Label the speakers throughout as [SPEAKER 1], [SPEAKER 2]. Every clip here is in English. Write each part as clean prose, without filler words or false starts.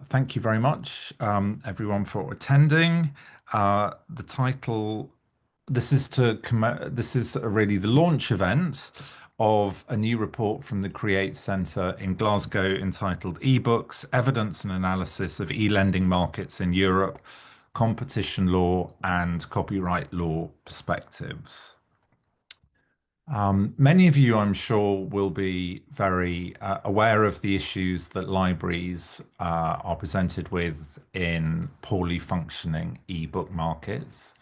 [SPEAKER 1] Thank you very much, everyone, for attending. The title, this is really the launch event of a new report from the Create Centre in Glasgow entitled eBooks, Evidence and Analysis of E-Lending Markets in Europe, Competition Law and Copyright Law Perspectives. Many of you, I'm sure, will be very aware of the issues that libraries are presented with in poorly functioning e-book markets.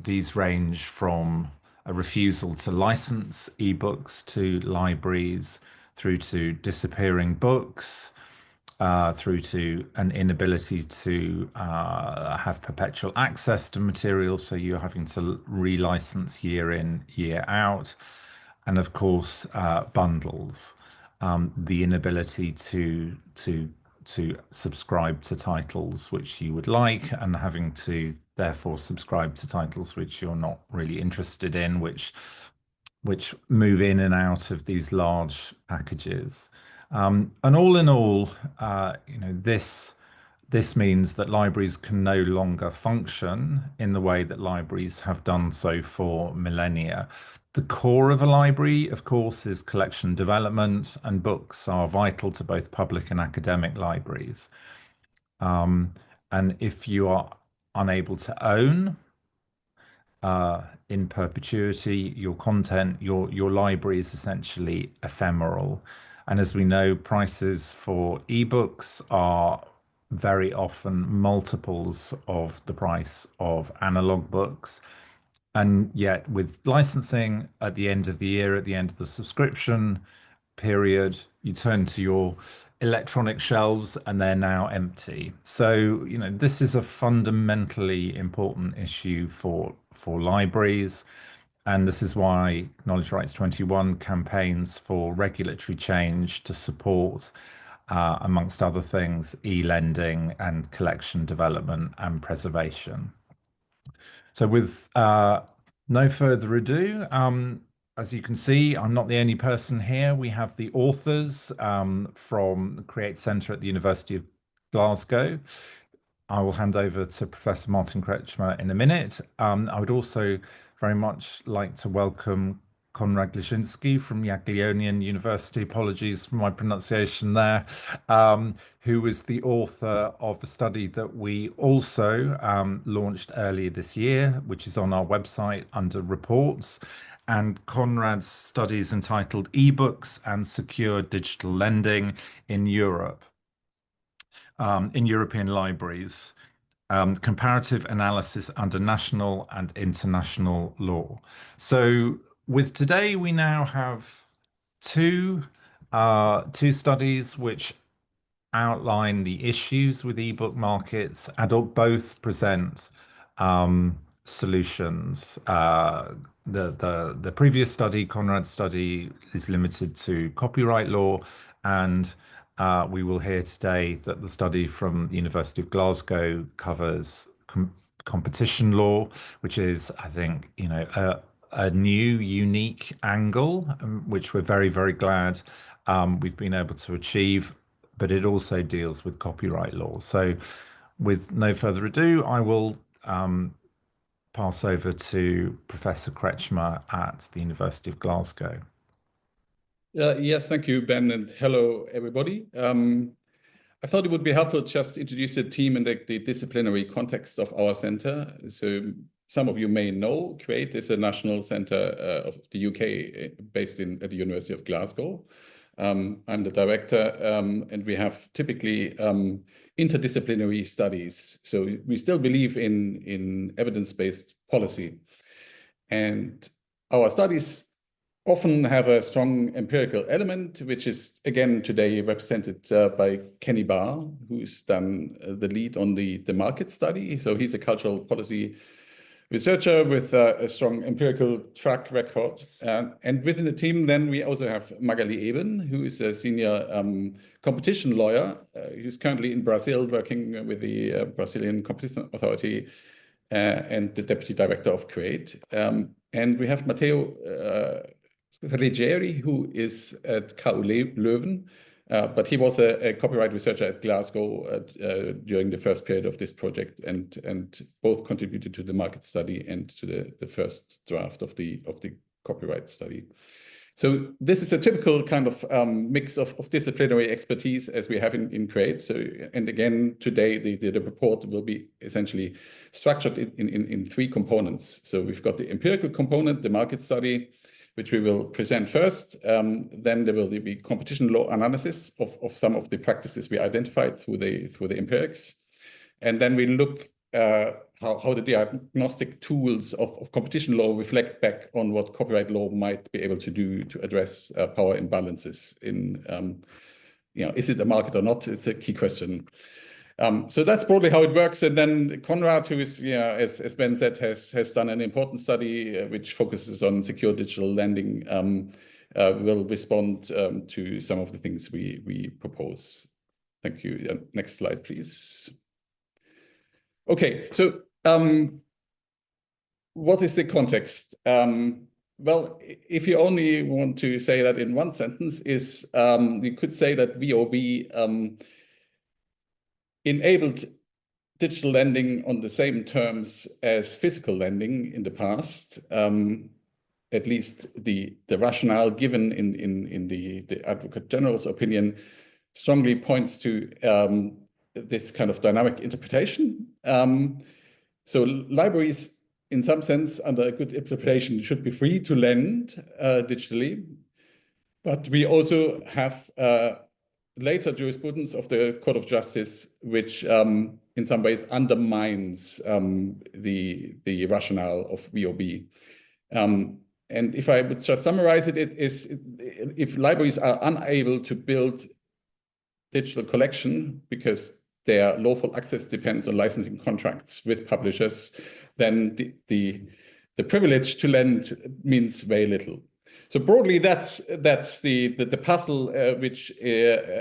[SPEAKER 1] These range from a refusal to license ebooks to libraries, through to disappearing books, through to an inability to have perpetual access to materials, so you're having to relicense year in, year out, and of course bundles, the inability to subscribe to titles which you would like, and having to therefore subscribe to titles which you're not really interested in, which move in and out of these large packages. And all in all, this means that libraries can no longer function in the way that libraries have done so for millennia. The core of a library, of course, is collection development, and books are vital to both public and academic libraries. And if you are unable to own in perpetuity your content, your library is essentially ephemeral. And as we know, prices for ebooks are very often multiples of the price of analog books. And yet, with licensing at the end of the year, at the end of the subscription period, you turn to your electronic shelves and they're now empty. So, this is a fundamentally important issue for libraries. And this is why Knowledge Rights 21 campaigns for regulatory change to support, amongst other things, e-lending and collection development and preservation. So with no further ado, as you can see, I'm not the only person here. We have the authors from the Create Centre at the University of Glasgow. I will hand over to Professor Martin Kretschmer in a minute. I would also very much like to welcome Konrad Gliściński from Jagiellonian University, apologies for my pronunciation there, who is the author of a study that we also launched earlier this year, which is on our website under reports. And Konrad's study is entitled Ebooks and Secure Digital Lending in Europe, in European Libraries, Comparative Analysis under National and International Law. So with today, we now have two studies which outline the issues with ebook markets, and both present solutions. The previous study, Konrad's study, is limited to copyright law, and we will hear today that the study from the University of Glasgow covers competition law, which is, I think, a new, unique angle, which we're very, very glad we've been able to achieve, but it also deals with copyright law. So with no further ado, I will pass over to Professor Kretschmer at the University of Glasgow.
[SPEAKER 2] Yes, thank you, Ben, and hello, everybody. I thought it would be helpful just to introduce the team in the disciplinary context of our center. So some of you may know, Create is a national center of the UK based at the University of Glasgow. I'm the director, and we have typically interdisciplinary studies. So we still believe in evidence-based policy. And our studies often have a strong empirical element, which is, again, today represented by Kenny Barr, who's done the lead on the market study. So he's a cultural policy researcher with a strong empirical track record. And within the team, then we also have Magali Eben, who is a senior competition lawyer, who's currently in Brazil working with the Brazilian Competition Authority and the deputy director of Create. And we have Matteo Frigeri, who is at KU Leuven, But he was a copyright researcher at Glasgow during the first period of this project, and both contributed to the market study and to the first draft of the copyright study. So this is a typical kind of mix of disciplinary expertise as we have in CREATE. So, and again, today the report will be essentially structured in three components. So we've got the empirical component, the market study, which we will present first. Then there will be competition law analysis of some of the practices we identified through the empirics. And then we look how the diagnostic tools of competition law reflect back on what copyright law might be able to do to address power imbalances in, is it a market or not? It's a key question. So that's broadly how it works. And then Konrad, who is, as Ben said, has done an important study which focuses on secure digital lending, will respond to some of the things we propose. Thank you. Next slide, please. Okay, so what is the context? Well, if you only want to say that in one sentence, you could say that VOB enabled digital lending on the same terms as physical lending in the past. At least the rationale given in the Advocate General's opinion strongly points to this kind of dynamic interpretation. So libraries, in some sense, under a good interpretation, should be free to lend digitally. But we also have later jurisprudence of the Court of Justice, which in some ways undermines the rationale of VOB. And if I would just summarize it, it is if libraries are unable to build digital collection because their lawful access depends on licensing contracts with publishers, then the privilege to lend means very little. So broadly, that's the puzzle, which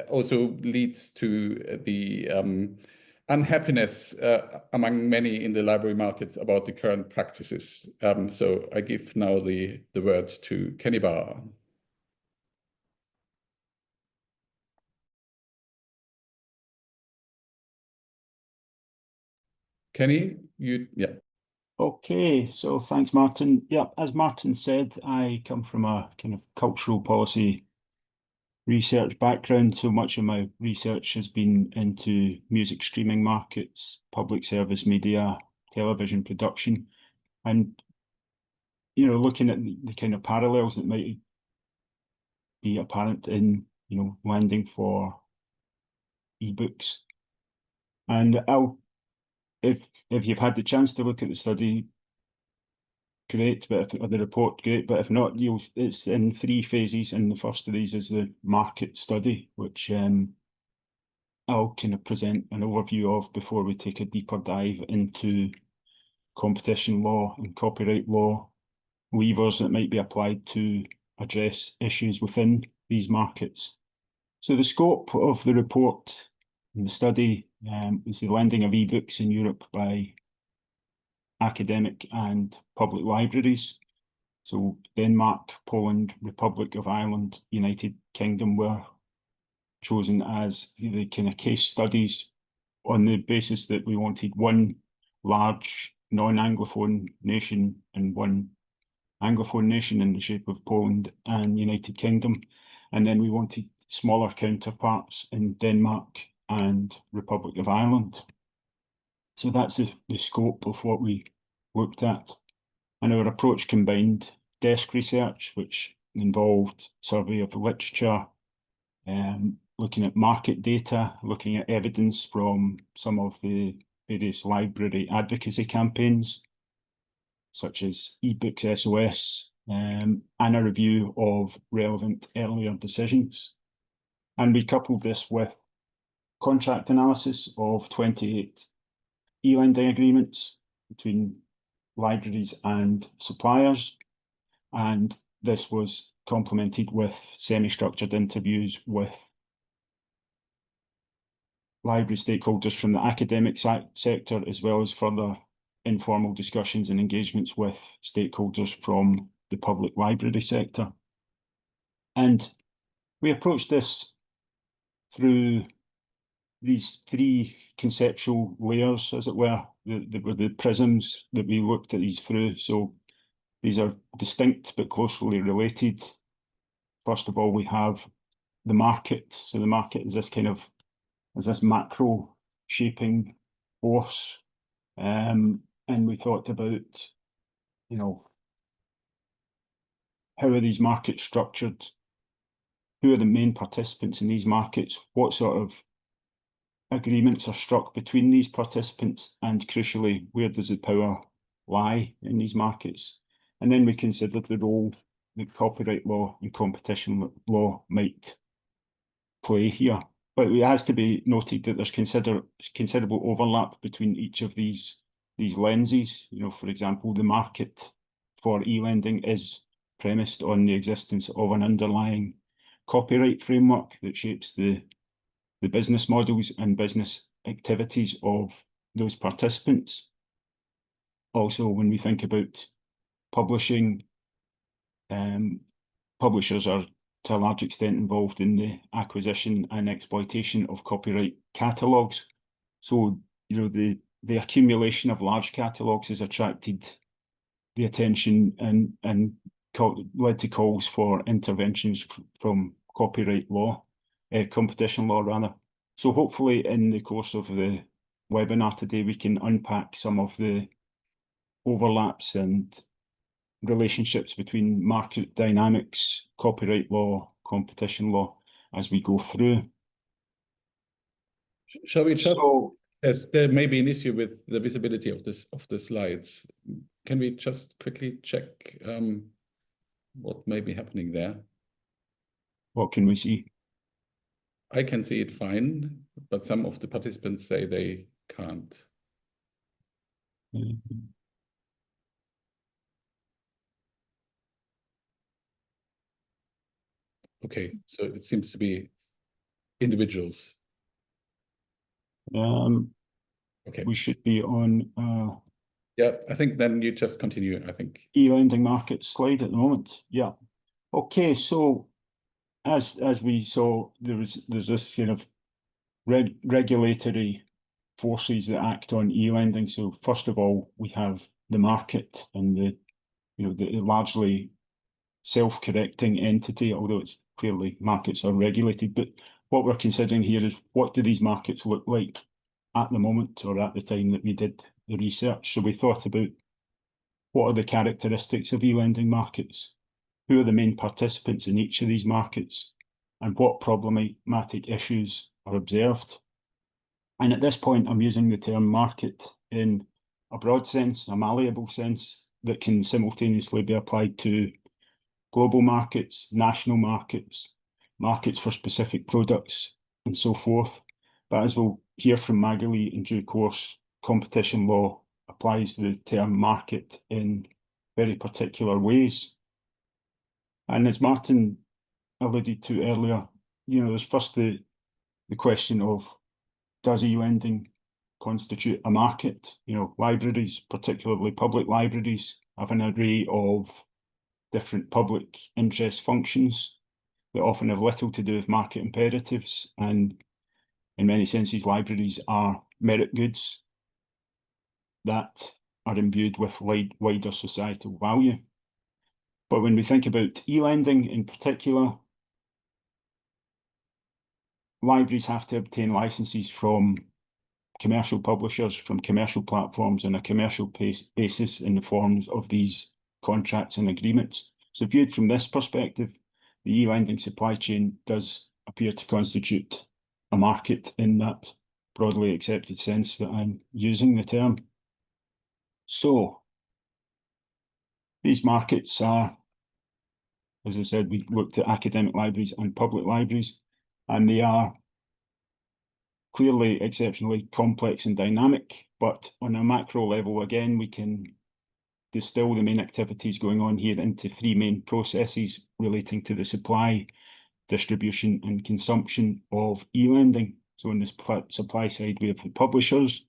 [SPEAKER 2] also leads to the unhappiness among many in the library markets about the current practices. So I give now the word to Kenny Barr. Kenny, yeah.
[SPEAKER 3] Okay, so thanks, Martin. Yeah, as Martin said, I come from a kind of cultural policy research background. So much of my research has been into music streaming markets, public service media, television production, and looking at the kind of parallels that might be apparent in lending for ebooks. And if you've had the chance to look at the study, great, or the report, great, but if not, it's in three phases, and the first of these is the market study, which I'll kind of present an overview of before we take a deeper dive into competition law and copyright law levers that might be applied to address issues within these markets. So the scope of the report and the study is the lending of ebooks in Europe by academic and public libraries. So Denmark, Poland, Republic of Ireland, United Kingdom were chosen as the kind of case studies on the basis that we wanted one large non-Anglophone nation and one Anglophone nation in the shape of Poland and United Kingdom. And then we wanted smaller counterparts in Denmark and Republic of Ireland. So that's the scope of what we looked at. And our approach combined desk research, which involved survey of the literature, looking at market data, looking at evidence from some of the various library advocacy campaigns, such as eBooks SOS, and a review of relevant earlier decisions. And we coupled this with contract analysis of 28 e-lending agreements between libraries and suppliers. And this was complemented with semi-structured interviews with library stakeholders from the academic sector, as well as further informal discussions and engagements with stakeholders from the public library sector. And we approached this through these three conceptual layers, as it were. They were the prisms that we looked at these through. So these are distinct but closely related. First of all, we have the market. So the market is this macro shaping force. And we thought about, how are these markets structured? Who are the main participants in these markets? What sort of agreements are struck between these participants? And crucially, where does the power lie in these markets? And then we considered the role that copyright law and competition law might play here. But it has to be noted that there's considerable overlap between each of these lenses. For example, the market for e-lending is premised on the existence of an underlying copyright framework that shapes the business models and business activities of those participants. Also, when we think about publishing, publishers are to a large extent involved in the acquisition and exploitation of copyright catalogues. So, the accumulation of large catalogues has attracted the attention and led to calls for interventions from copyright law, competition law rather. So hopefully in the course of the webinar today, we can unpack some of the overlaps and relationships between market dynamics, copyright law, competition law as we go through.
[SPEAKER 2] Shall we just, as there may be an issue with the visibility of the slides, can we just quickly check what may be happening there?
[SPEAKER 3] What can we see?
[SPEAKER 2] I can see it fine, but some of the participants say they can't.
[SPEAKER 3] Mm-hmm.
[SPEAKER 2] Okay, so it seems to be individuals. Okay.
[SPEAKER 3] We should be on
[SPEAKER 2] yeah, I think then you just continue, I think.
[SPEAKER 3] E-lending market slide at the moment. Yeah. Okay, so as we saw, there's this kind of regulatory forces that act on e-lending. So first of all, we have the market and the largely self-correcting entity, although it's clearly markets are regulated. But what we're considering here is, what do these markets look like at the moment or at the time that we did the research? So we thought about, what are the characteristics of e-lending markets? Who are the main participants in each of these markets? And what problematic issues are observed? And at this point, I'm using the term market in a broad sense, a malleable sense that can simultaneously be applied to global markets, national markets, markets for specific products, and so forth. But as we'll hear from Magali in due course, competition law applies the term market in very particular ways. And as Martin alluded to earlier, there's first the question of, does e-lending constitute a market? Libraries, particularly public libraries, have an array of different public interest functions that often have little to do with market imperatives, and in many senses, libraries are merit goods that are imbued with wider societal value. But when we think about e-lending in particular, libraries have to obtain licenses from commercial publishers, from commercial platforms on a commercial basis in the forms of these contracts and agreements. So viewed from this perspective, the e-lending supply chain does appear to constitute a market in that broadly accepted sense that I'm using the term. So these markets are, as I said, we looked at academic libraries and public libraries, and they are clearly exceptionally complex and dynamic, but on a macro level, again, we can distill the main activities going on here into three main processes relating to the supply, distribution, and consumption of e-lending. So on the supply side, we have the publishers.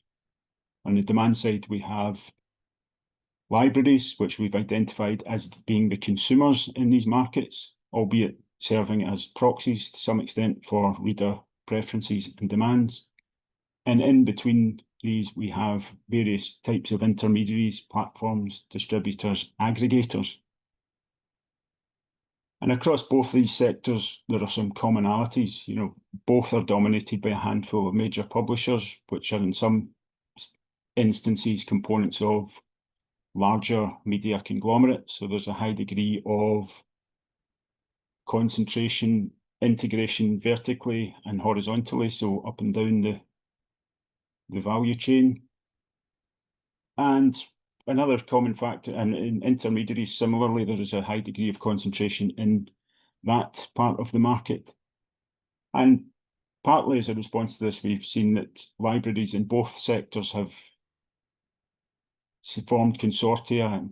[SPEAKER 3] On the demand side, we have libraries, which we've identified as being the consumers in these markets, albeit serving as proxies to some extent for reader preferences and demands. And in between these, we have various types of intermediaries, platforms, distributors, aggregators. And across both these sectors, there are some commonalities. You know, both are dominated by a handful of major publishers, which are in some instances components of larger media conglomerates. So there's a high degree of concentration, integration vertically and horizontally, so up and down the value chain. And another common factor, and in intermediaries, similarly, there is a high degree of concentration in that part of the market. And partly as a response to this, we've seen that libraries in both sectors have formed consortia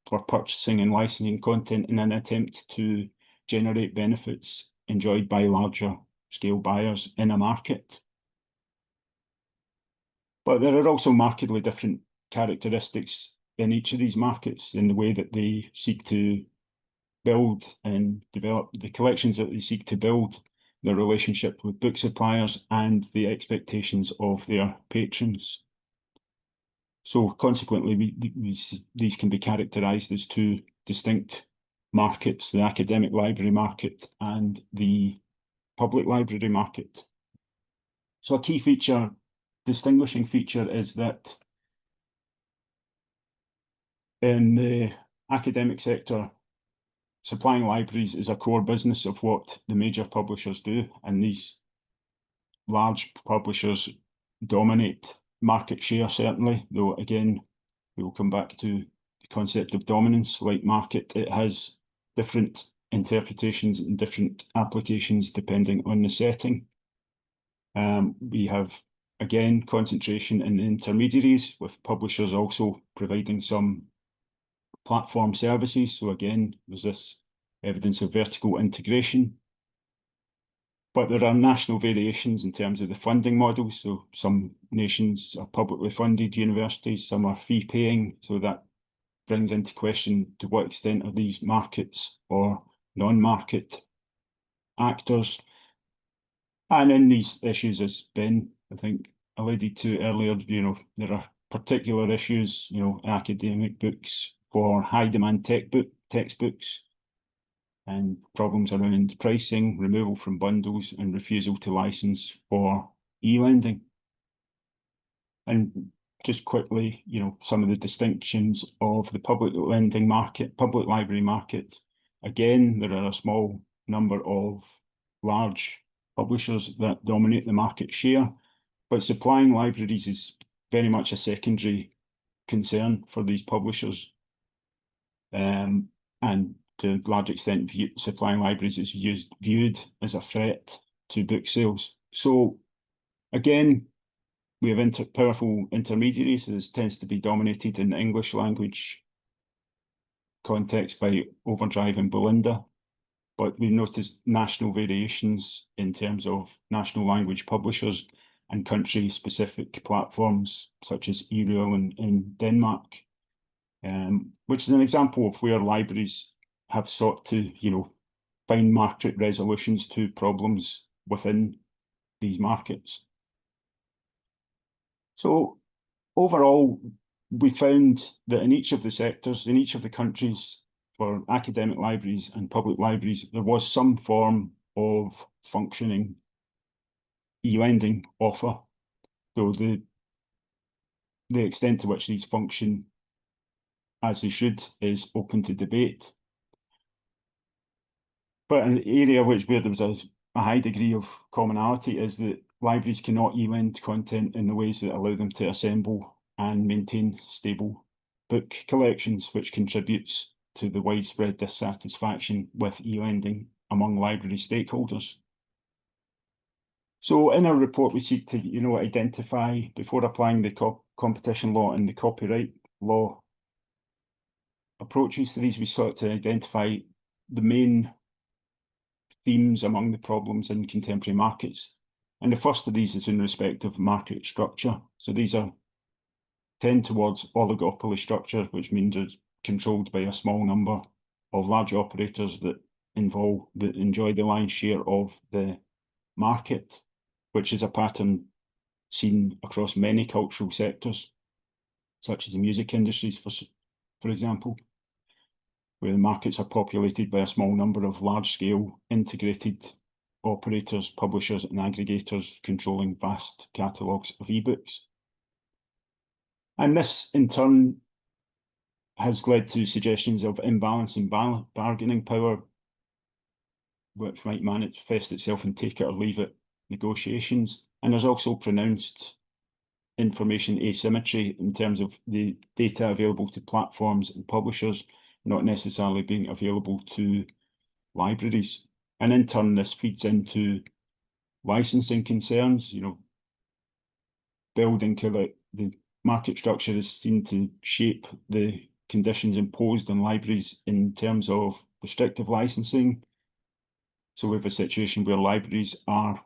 [SPEAKER 3] for purchasing and licensing content in an attempt to generate benefits enjoyed by larger scale buyers in a market. But there are also markedly different characteristics in each of these markets in the way that they seek to build and develop the collections that they seek to build, their relationship with book suppliers, and the expectations of their patrons. So consequently, these can be characterised as two distinct markets, the academic library market and the public library market. So a key feature, distinguishing feature, is that in the academic sector, supplying libraries is a core business of what the major publishers do, and these large publishers dominate market share, certainly, though again, we will come back to the concept of dominance. Like market, it has different interpretations and different applications depending on the setting. We have, again, concentration in the intermediaries, with publishers also providing some platform services. So again, there's this evidence of vertical integration. But there are national variations in terms of the funding models. So some nations are publicly funded universities, some are fee-paying. So that brings into question to what extent are these markets or non-market actors. And in these issues, as Ben, I think, alluded to earlier, you know, there are particular issues, you know, academic books for high-demand textbooks, and problems around pricing, removal from bundles, and refusal to license for e-lending. And just quickly, you know, some of the distinctions of the public lending market, public library market. Again, there are a small number of large publishers that dominate the market share, but supplying libraries is very much a secondary concern for these publishers. And to a large extent, supplying libraries is viewed as a threat to book sales. So again, we have powerful intermediaries. This tends to be dominated in the English language context by Overdrive and Belinda, but we've noticed national variations in terms of national language publishers and country-specific platforms, such as eReal in Denmark, which is an example of where libraries have sought to, you know, find market resolutions to problems within these markets. So overall, we found that in each of the sectors, in each of the countries, for academic libraries and public libraries, there was some form of functioning e-lending offer. So the extent to which these function as they should is open to debate. But an area where there was a high degree of commonality is that libraries cannot e-lend content in the ways that allow them to assemble and maintain stable book collections, which contributes to the widespread dissatisfaction with e-lending among library stakeholders. So in our report, we seek to, you know, identify, before applying the competition law and the copyright law approaches to these, we sought to identify the main themes among the problems in contemporary markets. And the first of these is in respect of market structure. So these tend towards oligopoly structure, which means it's controlled by a small number of large operators that enjoy the lion's share of the market, which is a pattern seen across many cultural sectors, such as the music industries, for example, where the markets are populated by a small number of large-scale integrated operators, publishers, and aggregators controlling vast catalogues of ebooks. And this, in turn, has led to suggestions of imbalance in bargaining power, which might manifest itself in take it or leave it negotiations. And there's also pronounced information asymmetry in terms of the data available to platforms and publishers not necessarily being available to libraries. And in turn, this feeds into licensing concerns. You know, building the market structure is seen to shape the conditions imposed on libraries in terms of restrictive licensing. So we have a situation where libraries are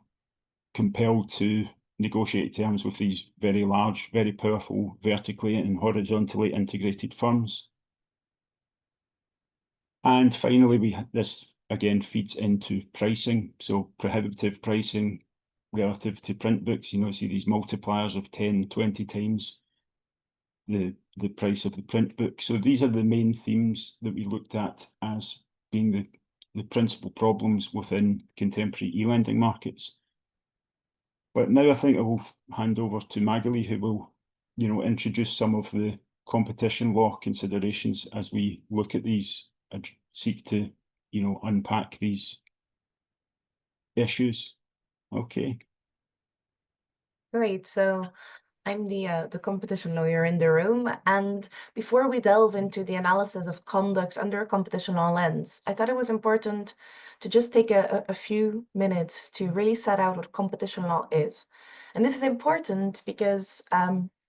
[SPEAKER 3] compelled to negotiate terms with these very large, very powerful, vertically and horizontally integrated firms. And finally, this again feeds into pricing. So prohibitive pricing relative to print books. You know, see these multipliers of 10, 20 times the price of the print book. So these are the main themes that we looked at as being the principal problems within contemporary e-lending markets. But now I think I will hand over to Magali, who will, you know, introduce some of the competition law considerations as we look at these and seek to, you know, unpack these issues. Okay.
[SPEAKER 4] Great. So I'm the competition lawyer in the room, and before we delve into the analysis of conduct under a competition law lens, I thought it was important to just take a few minutes to really set out what competition law is. And this is important because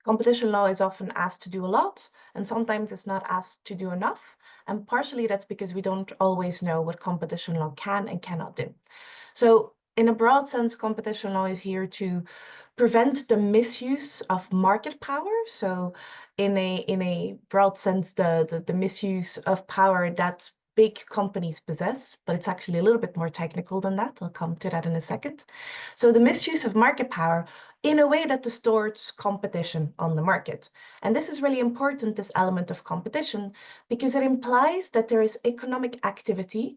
[SPEAKER 4] competition law is often asked to do a lot, and sometimes it's not asked to do enough. And partially that's because we don't always know what competition law can and cannot do. So in a broad sense, competition law is here to prevent the misuse of market power. So in a broad sense, the misuse of power that big companies possess, but it's actually a little bit more technical than that. I'll come to that in a second. So the misuse of market power in a way that distorts competition on the market. And this is really important, this element of competition, because it implies that there is economic activity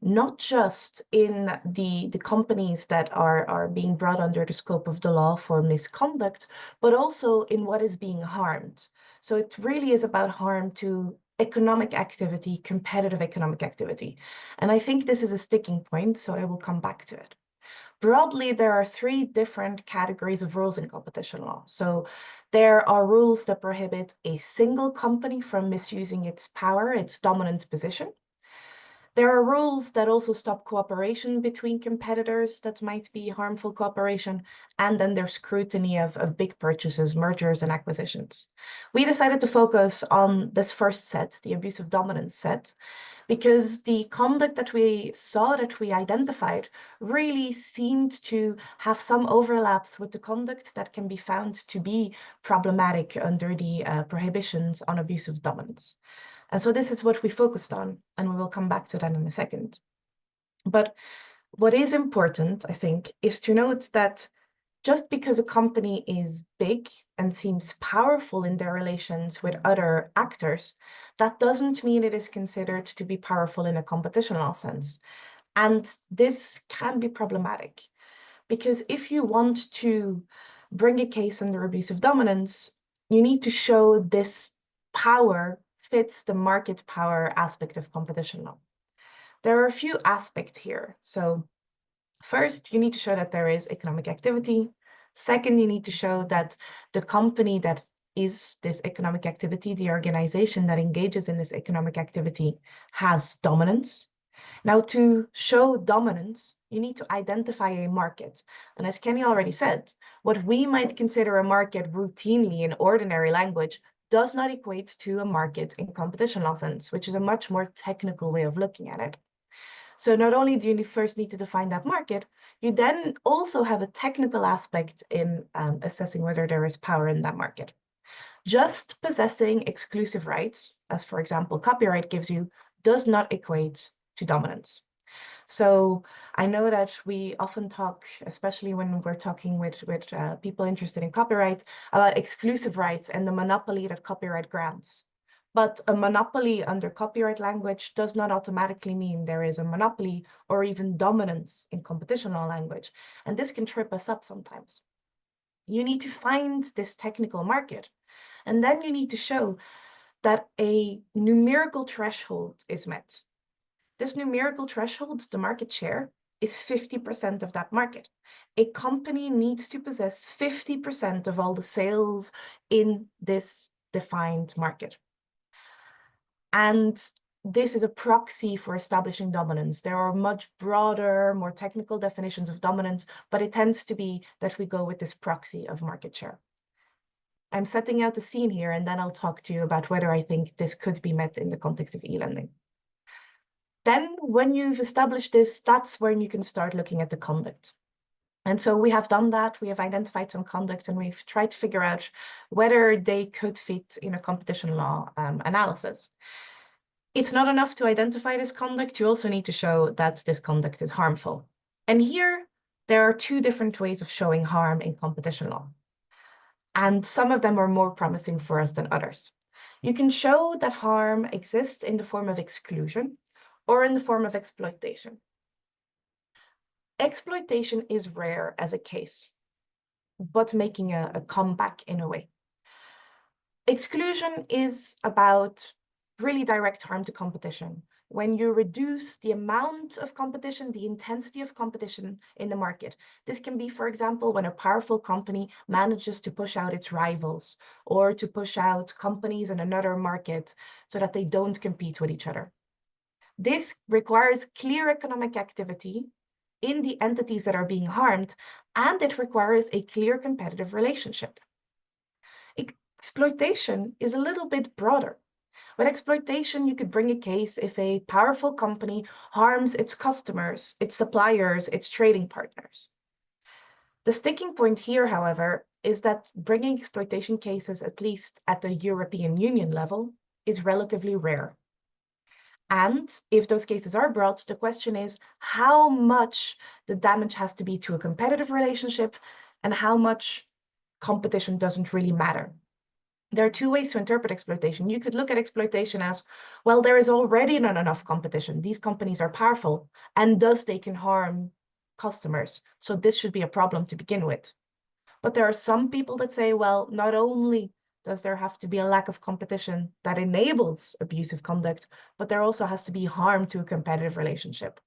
[SPEAKER 4] not just in the companies that are being brought under the scope of the law for misconduct, but also in what is being harmed. So it really is about harm to economic activity, competitive economic activity. And I think this is a sticking point, so I will come back to it. Broadly, there are three different categories of rules in competition law. So there are rules that prohibit a single company from misusing its power, its dominant position. There are rules that also stop cooperation between competitors that might be harmful cooperation. And then there's scrutiny of big purchases, mergers, and acquisitions. We decided to focus on this first set, the abuse of dominance set, because the conduct that we saw, that we identified, really seemed to have some overlaps with the conduct that can be found to be problematic under the prohibitions on abuse of dominance. And so this is what we focused on, and we will come back to that in a second. But what is important, I think, is to note that just because a company is big and seems powerful in their relations with other actors, that doesn't mean it is considered to be powerful in a competition law sense. And this can be problematic, because if you want to bring a case under abuse of dominance, you need to show this power fits the market power aspect of competition law. There are a few aspects here. So first, you need to show that there is economic activity. Second, you need to show that the company that is this economic activity, the organization that engages in this economic activity, has dominance. Now, to show dominance, you need to identify a market. And as Kenny already said, what we might consider a market routinely in ordinary language does not equate to a market in competition law sense, which is a much more technical way of looking at it. So not only do you first need to define that market, you then also have a technical aspect in assessing whether there is power in that market. Just possessing exclusive rights, as for example, copyright gives you, does not equate to dominance. So I know that we often talk, especially when we're talking with people interested in copyright, about exclusive rights and the monopoly that copyright grants. But a monopoly under copyright language does not automatically mean there is a monopoly or even dominance in competition law language. And this can trip us up sometimes. You need to find this technical market, and then you need to show that a numerical threshold is met. This numerical threshold, the market share, is 50% of that market. A company needs to possess 50% of all the sales in this defined market. And this is a proxy for establishing dominance. There are much broader, more technical definitions of dominance, but it tends to be that we go with this proxy of market share. I'm setting out the scene here, and then I'll talk to you about whether I think this could be met in the context of e-lending. Then when you've established this, that's when you can start looking at the conduct. And so we have done that. We have identified some conduct, and we've tried to figure out whether they could fit in a competition law analysis. It's not enough to identify this conduct. You also need to show that this conduct is harmful. And here, there are two different ways of showing harm in competition law. And some of them are more promising for us than others. You can show that harm exists in the form of exclusion or in the form of exploitation. Exploitation is rare as a case, but making a comeback in a way. Exclusion is about really direct harm to competition. When you reduce the amount of competition, the intensity of competition in the market. This can be, for example, when a powerful company manages to push out its rivals or to push out companies in another market so that they don't compete with each other. This requires clear economic activity in the entities that are being harmed, and it requires a clear competitive relationship. Exploitation is a little bit broader. With exploitation, you could bring a case if a powerful company harms its customers, its suppliers, its trading partners. The sticking point here, however, is that bringing exploitation cases, at least at the European Union level, is relatively rare. And if those cases are brought, the question is how much the damage has to be to a competitive relationship and how much competition doesn't really matter. There are two ways to interpret exploitation. You could look at exploitation as, well, there is already not enough competition. These companies are powerful, and thus they can harm customers. So this should be a problem to begin with. But there are some people that say, well, not only does there have to be a lack of competition that enables abusive conduct, but there also has to be harm to a competitive relationship.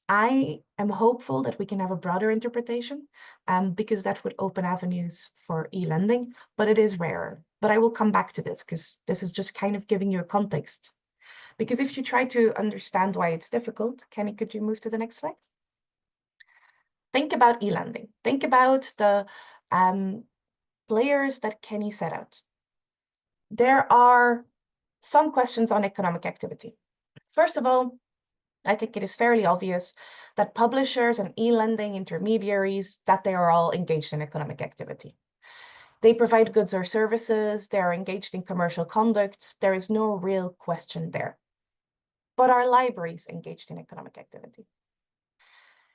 [SPEAKER 4] I am hopeful that we can have a broader interpretation because that would open avenues for e-lending, but it is rarer. But I will come back to this because this is just kind of giving you a context. Because if you try to understand why it's difficult, Kenny, could you move to the next slide? Think about e-lending. Think about the players that Kenny set out. There are some questions on economic activity. First of all, I think it is fairly obvious that publishers and e-lending intermediaries, that they are all engaged in economic activity. They provide goods or services, they are engaged in commercial conduct, there is no real question there. But are libraries engaged in economic activity?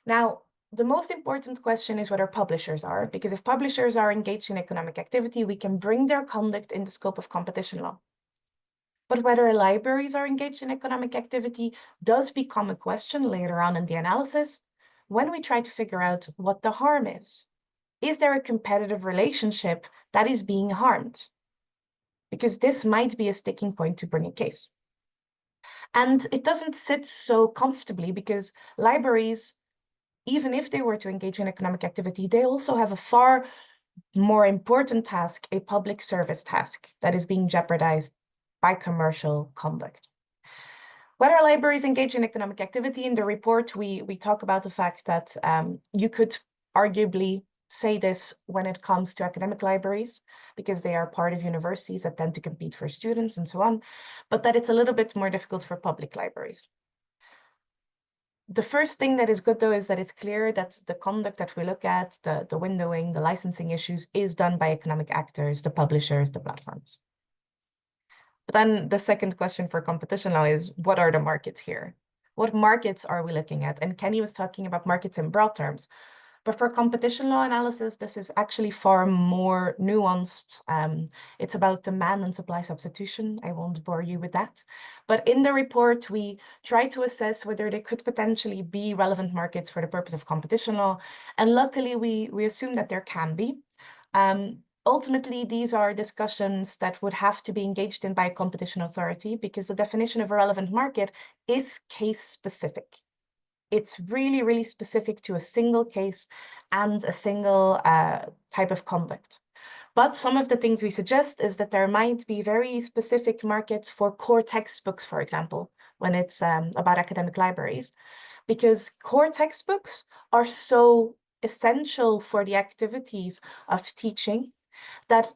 [SPEAKER 4] Now, the most important question is whether publishers are, because if publishers are engaged in economic activity, we can bring their conduct in the scope of competition law. But whether libraries are engaged in economic activity does become a question later on in the analysis when we try to figure out what the harm is. Is there a competitive relationship that is being harmed? Because this might be a sticking point to bring a case. And it doesn't sit so comfortably because libraries, even if they were to engage in economic activity, they also have a far more important task, a public service task that is being jeopardized by commercial conduct. Whether libraries engage in economic activity, in the report, we talk about the fact that you could arguably say this when it comes to academic libraries, because they are part of universities that tend to compete for students and so on, but that it's a little bit more difficult for public libraries. The first thing that is good, though, is that it's clear that the conduct that we look at, the windowing, the licensing issues, is done by economic actors, the publishers, the platforms. But then the second question for competition law is, what are the markets here? What markets are we looking at? And Kenny was talking about markets in broad terms. But for competition law analysis, this is actually far more nuanced. It's about demand and supply substitution. I won't bore you with that. But in the report, we try to assess whether there could potentially be relevant markets for the purpose of competition law. And luckily, we assume that there can be. Ultimately, these are discussions that would have to be engaged in by a competition authority because the definition of a relevant market is case specific. It's really, really specific to a single case and a single type of conduct. But some of the things we suggest is that there might be very specific markets for core textbooks, for example, when it's about academic libraries, because core textbooks are so essential for the activities of teaching that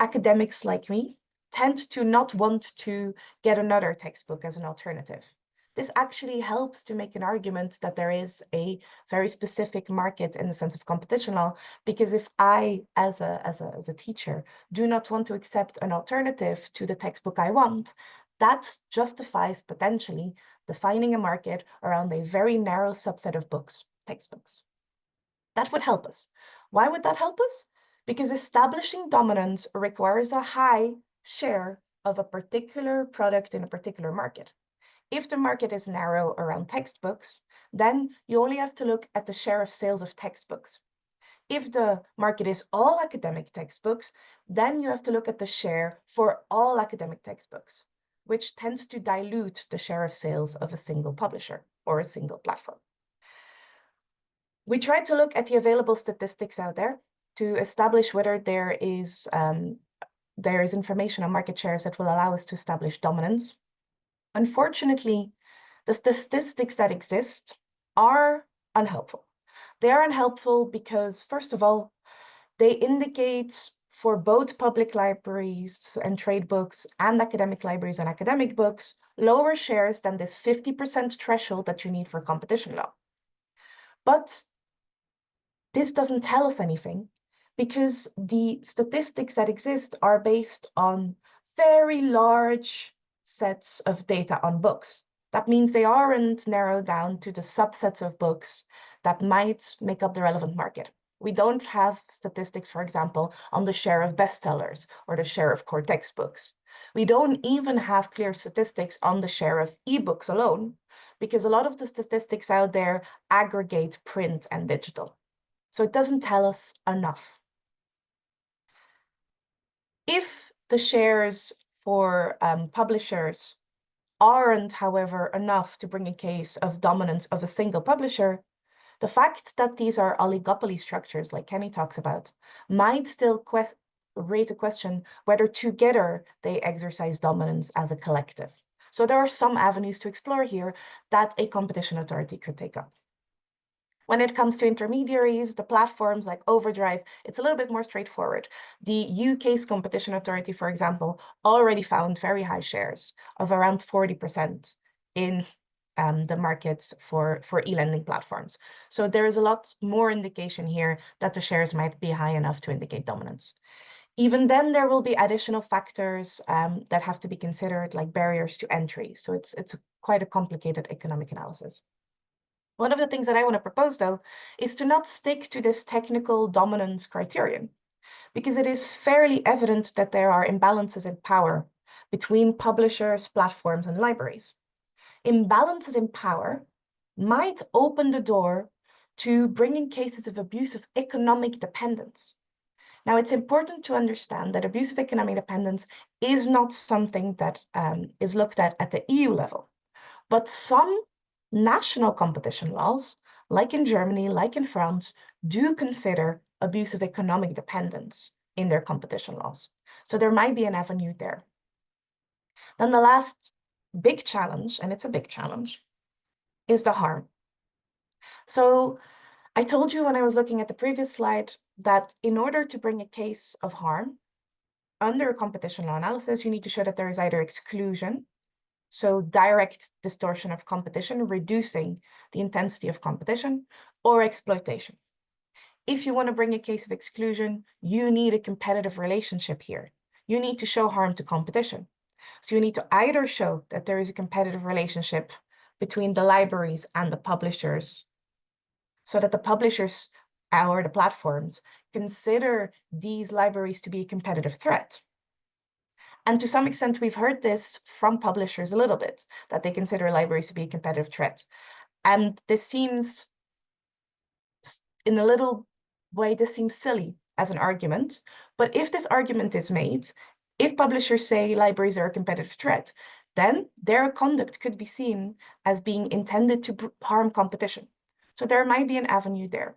[SPEAKER 4] academics like me tend to not want to get another textbook as an alternative. This actually helps to make an argument that there is a very specific market in the sense of competition law, because if I, as a teacher, do not want to accept an alternative to the textbook I want, that justifies potentially defining a market around a very narrow subset of books, textbooks. That would help us. Why would that help us? Because establishing dominance requires a high share of a particular product in a particular market. If the market is narrow around textbooks, then you only have to look at the share of sales of textbooks. If the market is all academic textbooks, then you have to look at the share for all academic textbooks, which tends to dilute the share of sales of a single publisher or a single platform. We tried to look at the available statistics out there to establish whether there is information on market shares that will allow us to establish dominance. Unfortunately, the statistics that exist are unhelpful. They are unhelpful because, first of all, they indicate for both public libraries and trade books and academic libraries and academic books, lower shares than this 50% threshold that you need for competition law. But this doesn't tell us anything because the statistics that exist are based on very large sets of data on books. That means they aren't narrowed down to the subsets of books that might make up the relevant market. We don't have statistics, for example, on the share of bestsellers or the share of core textbooks. We don't even have clear statistics on the share of ebooks alone, because a lot of the statistics out there aggregate print and digital. So it doesn't tell us enough. If the shares for publishers aren't, however, enough to bring a case of dominance of a single publisher, the fact that these are oligopoly structures, like Kenny talks about, might still raise a question whether together they exercise dominance as a collective. So there are some avenues to explore here that a competition authority could take up. When it comes to intermediaries, the platforms like Overdrive, it's a little bit more straightforward. The UK's competition authority, for example, already found very high shares of around 40% in the markets for e-lending platforms. So there is a lot more indication here that the shares might be high enough to indicate dominance. Even then, there will be additional factors that have to be considered, like barriers to entry. So it's quite a complicated economic analysis. One of the things that I want to propose, though, is to not stick to this technical dominance criterion, because it is fairly evident that there are imbalances in power between publishers, platforms, and libraries. Imbalances in power might open the door to bringing cases of abuse of economic dependence. Now, it's important to understand that abuse of economic dependence is not something that is looked at the EU level, but some national competition laws, like in Germany, like in France, do consider abuse of economic dependence in their competition laws. So there might be an avenue there. Then the last big challenge, and it's a big challenge, is the harm. So I told you when I was looking at the previous slide that in order to bring a case of harm under a competition law analysis, you need to show that there is either exclusion, so direct distortion of competition, reducing the intensity of competition, or exploitation. If you want to bring a case of exclusion, you need a competitive relationship here. You need to show harm to competition. So you need to either show that there is a competitive relationship between the libraries and the publishers, so that the publishers or the platforms consider these libraries to be a competitive threat. And to some extent, we've heard this from publishers a little bit, that they consider libraries to be a competitive threat. And this seems, in a little way, this seems silly as an argument. But if this argument is made, if publishers say libraries are a competitive threat, then their conduct could be seen as being intended to harm competition. So there might be an avenue there.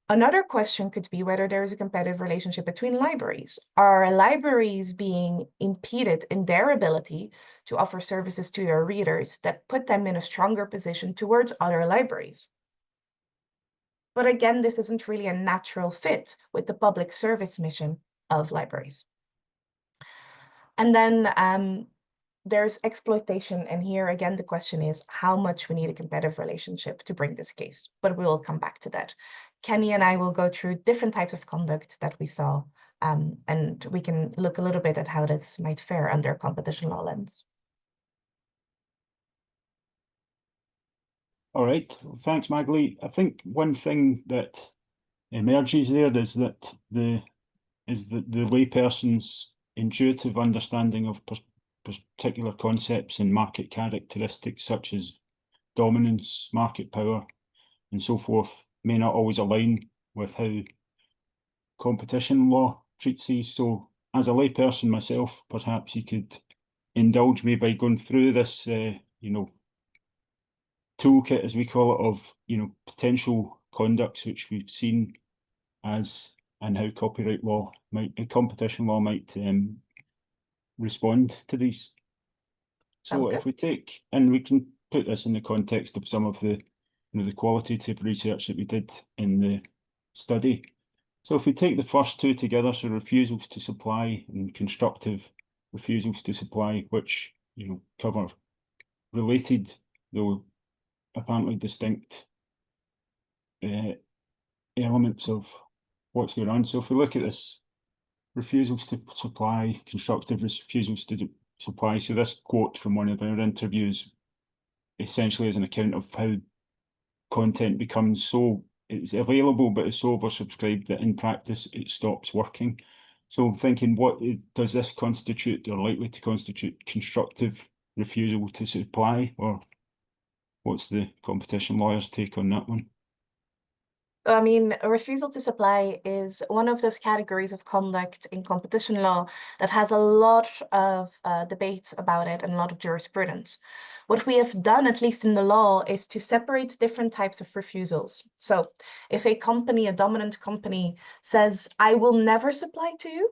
[SPEAKER 4] Another question could be whether there is a competitive relationship between libraries. Are libraries being impeded in their ability to offer services to their readers that put them in a stronger position towards other libraries? But again, this isn't really a natural fit with the public service mission of libraries. And then there's exploitation. And here again, the question is how much we need a competitive relationship to bring this case, but we will come back to that. Kenny and I will go through different types of conduct that we saw, and we can look a little bit at how this might fare under competition law lens.
[SPEAKER 3] All right, thanks, Magali. I think one thing that emerges there is that the layperson's intuitive understanding of particular concepts and market characteristics such as dominance, market power, and so forth may not always align with how competition law treats these. So as a layperson myself, perhaps you could indulge me by going through this, toolkit, as we call it, of, potential conducts which we've seen as, and how copyright law might, competition law might respond to these. So if we take, and we can put this in the context of some of the, the qualitative research that we did in the study. So if we take the first two together, so refusals to supply and constructive refusals to supply, which, cover related, though apparently distinct elements of what's going on. So if we look at this, refusals to supply, constructive refusals to supply. So this quote from one of our interviews essentially is an account of how content becomes so, it's available, but it's so oversubscribed that in practice it stops working. So I'm thinking, does this constitute or likely to constitute constructive refusal to supply, or what's the competition lawyer's take on that one?
[SPEAKER 4] I mean, a refusal to supply is one of those categories of conduct in competition law that has a lot of debate about it and a lot of jurisprudence. What we have done, at least in the law, is to separate different types of refusals. So if a company, a dominant company, says, I will never supply to you,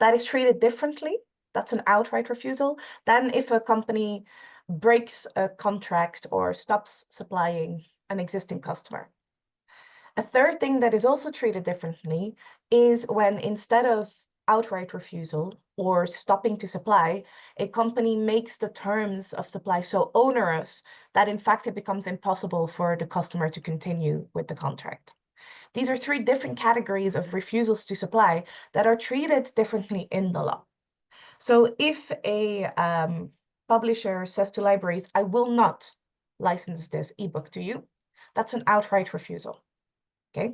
[SPEAKER 4] that is treated differently. That's an outright refusal than if a company breaks a contract or stops supplying an existing customer. A third thing that is also treated differently is when, instead of outright refusal or stopping to supply, a company makes the terms of supply so onerous that in fact it becomes impossible for the customer to continue with the contract. These are three different categories of refusals to supply that are treated differently in the law. So if a publisher says to libraries, I will not license this ebook to you, that's an outright refusal. Okay.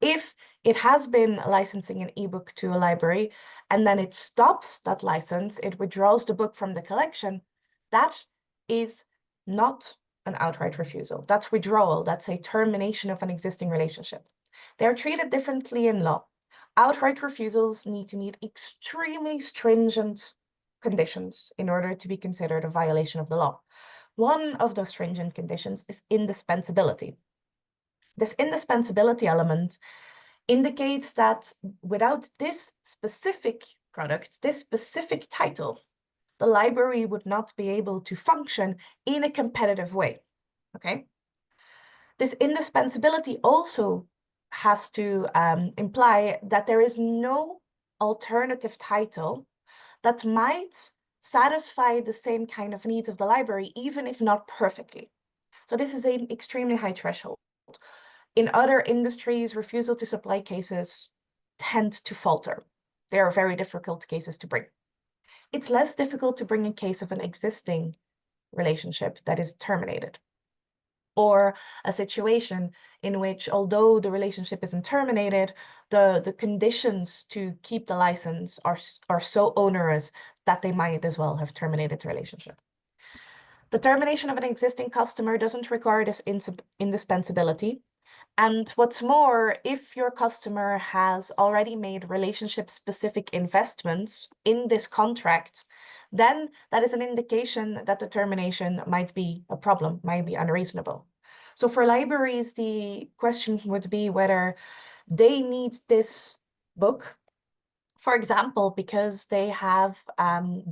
[SPEAKER 4] If it has been licensing an ebook to a library and then it stops that license, it withdraws the book from the collection, that is not an outright refusal. That's withdrawal. That's a termination of an existing relationship. They're treated differently in law. Outright refusals need to meet extremely stringent conditions in order to be considered a violation of the law. One of those stringent conditions is indispensability. This indispensability element indicates that without this specific product, this specific title, the library would not be able to function in a competitive way, okay? This indispensability also has to imply that there is no alternative title that might satisfy the same kind of needs of the library, even if not perfectly. So this is an extremely high threshold. In other industries, refusal to supply cases tend to falter. They are very difficult cases to bring. It's less difficult to bring a case of an existing relationship that is terminated. Or a situation in which, although the relationship isn't terminated, the conditions to keep the license are so onerous that they might as well have terminated the relationship. The termination of an existing customer doesn't require this indispensability. And what's more, if your customer has already made relationship-specific investments in this contract, then that is an indication that the termination might be a problem, might be unreasonable. So for libraries, the question would be whether they need this book, for example, because they have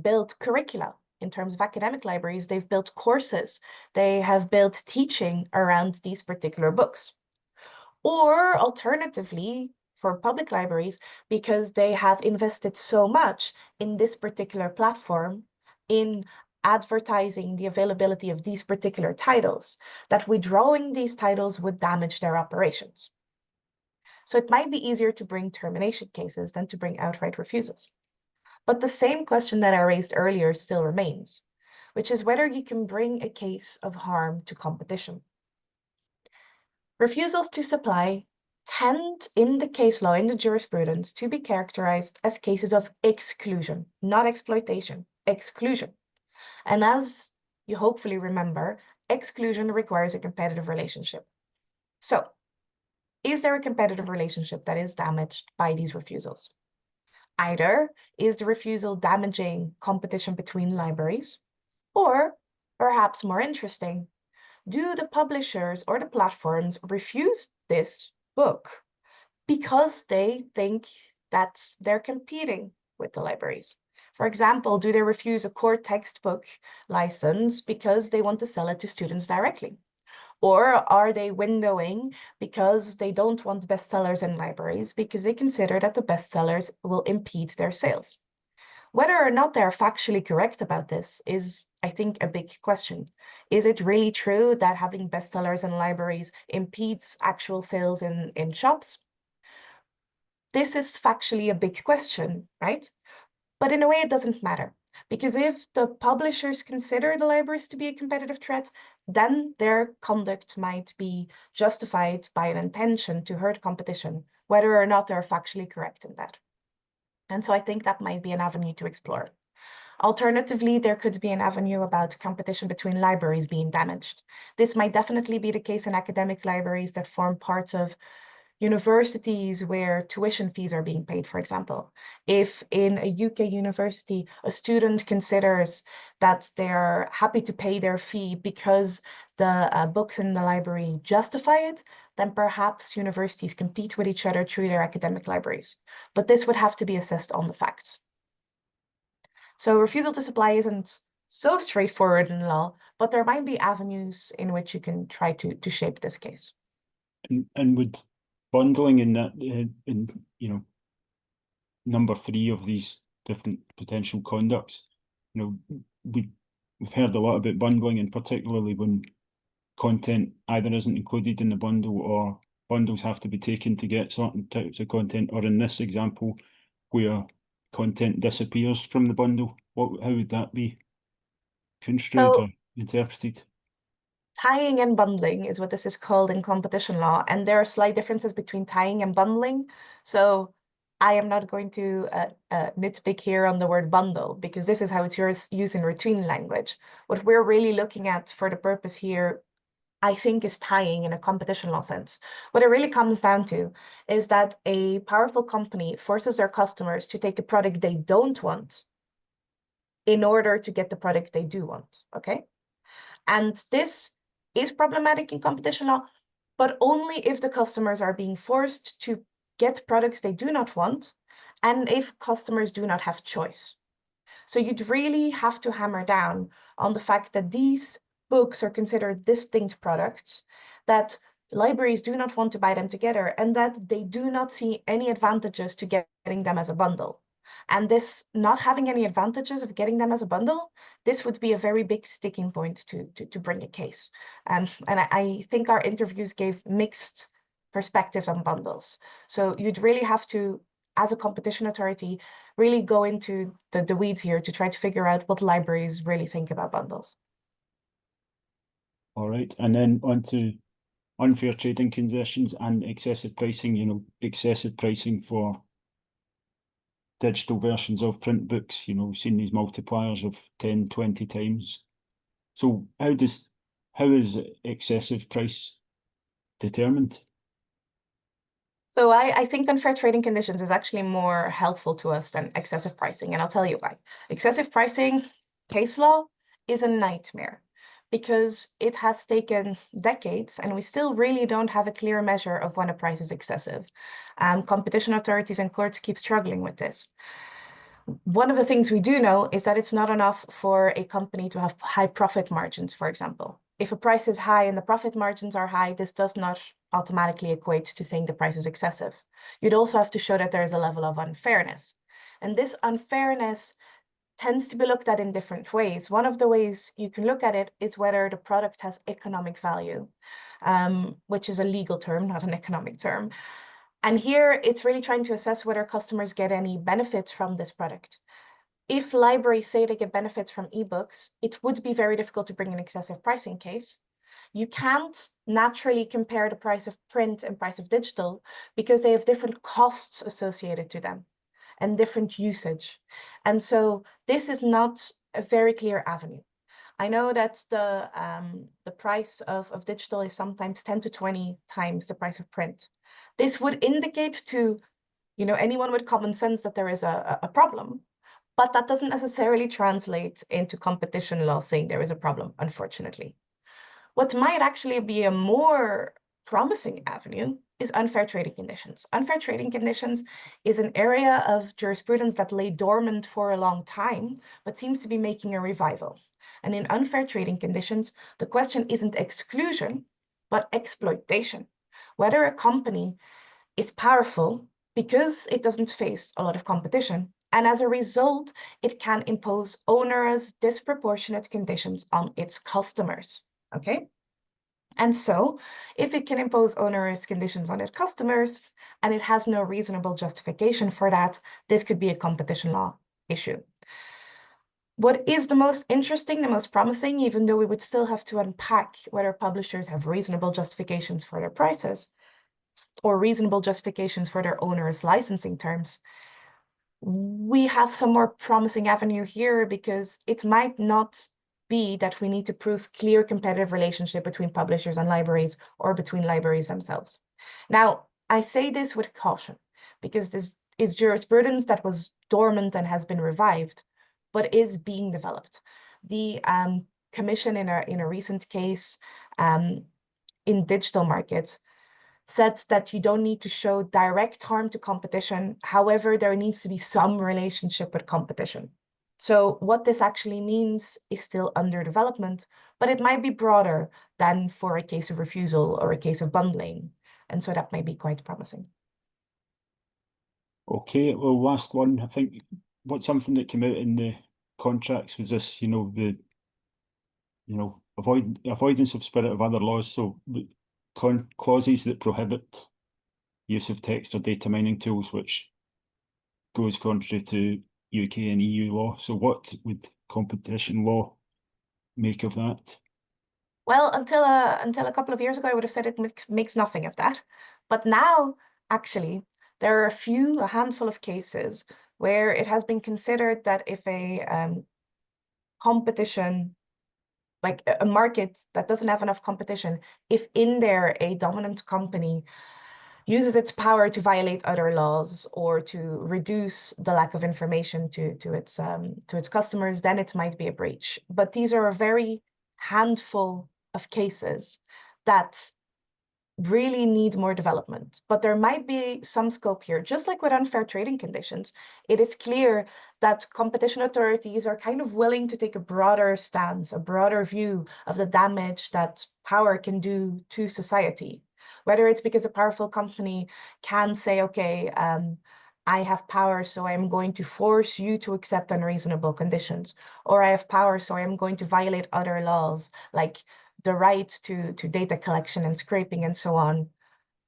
[SPEAKER 4] built curricula. In terms of academic libraries, they've built courses, they have built teaching around these particular books. Or alternatively, for public libraries, because they have invested so much in this particular platform, in advertising the availability of these particular titles, that withdrawing these titles would damage their operations. So it might be easier to bring termination cases than to bring outright refusals. But the same question that I raised earlier still remains, which is whether you can bring a case of harm to competition. Refusals to supply tend in the case law, in the jurisprudence, to be characterized as cases of exclusion, not exploitation, exclusion. And as you hopefully remember, exclusion requires a competitive relationship. So, is there a competitive relationship that is damaged by these refusals? Either is the refusal damaging competition between libraries, or perhaps more interesting, do the publishers or the platforms refuse this book because they think that they're competing with the libraries? For example, do they refuse a core textbook license because they want to sell it to students directly? Or are they windowing because they don't want bestsellers in libraries because they consider that the bestsellers will impede their sales? Whether or not they're factually correct about this is, I think, a big question. Is it really true that having bestsellers in libraries impedes actual sales in shops? This is factually a big question, right? But in a way, it doesn't matter. Because if the publishers consider the libraries to be a competitive threat, then their conduct might be justified by an intention to hurt competition, whether or not they're factually correct in that. And so I think that might be an avenue to explore. Alternatively, there could be an avenue about competition between libraries being damaged. This might definitely be the case in academic libraries that form parts of universities where tuition fees are being paid, for example. If in a UK university, a student considers that they're happy to pay their fee because the books in the library justify it, then perhaps universities compete with each other through their academic libraries. But this would have to be assessed on the facts. So refusal to supply isn't so straightforward in law, but there might be avenues in which you can try to shape this case.
[SPEAKER 3] And would bundling in that, number 3 of these different potential conducts, we've heard a lot about bundling, and particularly when content either isn't included in the bundle or bundles have to be taken to get certain types of content, or in this example, where content disappears from the bundle. How would that be construed or interpreted?
[SPEAKER 4] Tying and bundling is what this is called in competition law, and there are slight differences between tying and bundling. So I am not going to nitpick here on the word bundle, because this is how it's used in routine language. What we're really looking at for the purpose here, I think, is tying in a competition law sense. What it really comes down to is that a powerful company forces their customers to take a product they don't want in order to get the product they do want, okay? And this is problematic in competition law, but only if the customers are being forced to get products they do not want, and if customers do not have choice. So you'd really have to hammer down on the fact that these books are considered distinct products, that libraries do not want to buy them together, and that they do not see any advantages to getting them as a bundle. And this not having any advantages of getting them as a bundle, this would be a very big sticking point to bring a case. And I think our interviews gave mixed perspectives on bundles. So you'd really have to, as a competition authority, really go into the weeds here to try to figure out what libraries really think about bundles.
[SPEAKER 3] All right, and then on to unfair trading conditions and excessive pricing, excessive pricing for digital versions of print books, we've seen these multipliers of 10, 20 times. So how is excessive price determined?
[SPEAKER 4] So I think unfair trading conditions is actually more helpful to us than excessive pricing, and I'll tell you why. Excessive pricing, case law, is a nightmare because it has taken decades and we still really don't have a clear measure of when a price is excessive. Competition authorities and courts keep struggling with this. One of the things we do know is that it's not enough for a company to have high profit margins, for example. If a price is high and the profit margins are high, this does not automatically equate to saying the price is excessive. You'd also have to show that there is a level of unfairness. And this unfairness tends to be looked at in different ways. One of the ways you can look at it is whether the product has economic value, which is a legal term, not an economic term. And here it's really trying to assess whether customers get any benefits from this product. If libraries say they get benefits from ebooks, it would be very difficult to bring an excessive pricing case. You can't naturally compare the price of print and price of digital because they have different costs associated to them and different usage. And so this is not a very clear avenue. I know that the price of digital is sometimes 10 to 20 times the price of print. This would indicate to anyone with common sense that there is a problem, but that doesn't necessarily translate into competition law saying there is a problem, unfortunately. What might actually be a more promising avenue is unfair trading conditions. Unfair trading conditions is an area of jurisprudence that lay dormant for a long time, but seems to be making a revival. And in unfair trading conditions, the question isn't exclusion, but exploitation. Whether a company is powerful because it doesn't face a lot of competition, and as a result, it can impose onerous, disproportionate conditions on its customers, okay? And so, if it can impose onerous conditions on its customers, and it has no reasonable justification for that, this could be a competition law issue. What is the most interesting, the most promising, even though we would still have to unpack whether publishers have reasonable justifications for their prices or reasonable justifications for their onerous licensing terms, we have some more promising avenue here because it might not be that we need to prove clear competitive relationship between publishers and libraries or between libraries themselves. Now, I say this with caution because this is jurisprudence that was dormant and has been revived, but is being developed. The commission in a recent case in digital markets said that you don't need to show direct harm to competition. However, there needs to be some relationship with competition. So what this actually means is still under development, but it might be broader than for a case of refusal or a case of bundling. And so that may be quite promising.
[SPEAKER 3] Okay, well, last one. I think something that came out in the contracts was this, avoidance of spirit of other laws. So clauses that prohibit use of text or data mining tools, which goes contrary to UK and EU law. So what would competition law make of that?
[SPEAKER 4] Well, until a couple of years ago, I would have said it makes nothing of that. But now, actually, there are a handful of cases where it has been considered that if a competition, like a market that doesn't have enough competition, if in there a dominant company uses its power to violate other laws or to reduce the lack of information to its customers, then it might be a breach. But these are a very handful of cases that really need more development. But there might be some scope here. Just like with unfair trading conditions, it is clear that competition authorities are kind of willing to take a broader stance, a broader view of the damage that power can do to society. Whether it's because a powerful company can say, okay, I have power, so I'm going to force you to accept unreasonable conditions, or I have power, so I'm going to violate other laws, like the right to data collection and scraping and so on.